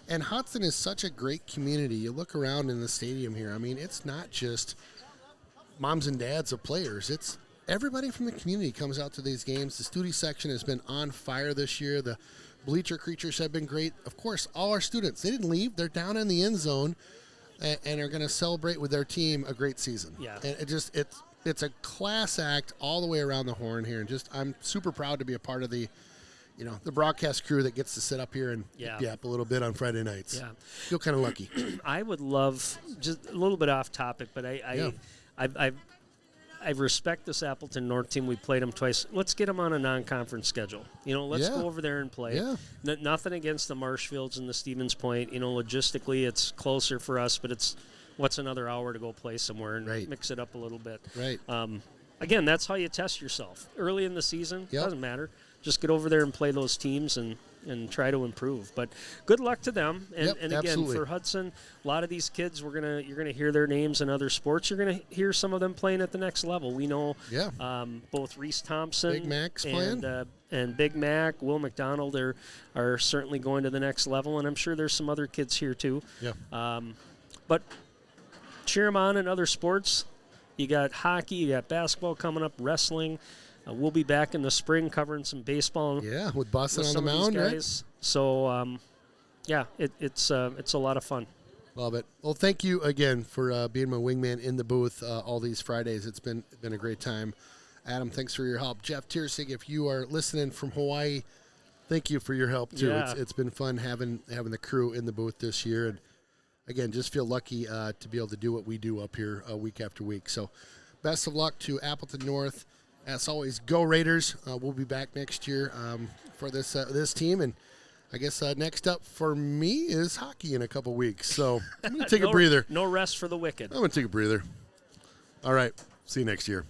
and Hudson is such a great community. You look around in the stadium here. I mean, it's not just moms and dads of players. It's everybody from the community comes out to these games. The student section has been on fire this year. The bleacher creatures have been great. Of course, all our students, they didn't leave. They're down in the end zone and are going to celebrate with their team a great season. Yeah. And it's a class act all the way around the horn here. And I'm super proud to be a part of the broadcast crew that gets to sit up here and yap a little bit on Friday nights. Yeah. Feel kind of lucky. I would love, just a little bit off topic, but I respect this Appleton North team. We played them twice. Let's get them on a non-conference schedule. Let's go over there and play. Yeah. Nothing against the Marshfields and the Stevens Point. Logistically, it's closer for us, but what's another hour to go play somewhere and mix it up a little bit. Right. Again, that's how you test yourself. Early in the season, doesn't matter. Just get over there and play those teams and try to improve. But good luck to them. And again, absolutely. for Hudson, a lot of these kids, you're gonna hear their names in other sports. You're gonna hear some of them playing at the next level. We know both Reese Thompson, Big Mac's playing. And Big Mac, Will McDonald are certainly going to the next level, and I'm sure there's some other kids here too. Yeah. But cheer them on in other sports. You got hockey, you got basketball coming up, wrestling. We'll be back in the spring covering some baseball. Yeah, with Boston on the some of mound, these guys. Right? So, it's a lot of fun. Love it. Well, thank you again for being my wingman in the booth all these Fridays. It's been a great time. Adam, thanks for your help. Jeff Tiersig, if you are listening from Hawaii, thank you for your help too. Yeah. It's been fun having the crew in the booth this year, and again, just feel lucky to be able to do what we do up here week after week. So, best of luck to Appleton North. As always, go Raiders. We'll be back next year for this team. And I guess next up for me is hockey in a couple weeks. So I'm going to take a breather. No rest for the wicked. I'm going to take a breather. All right. See you next year.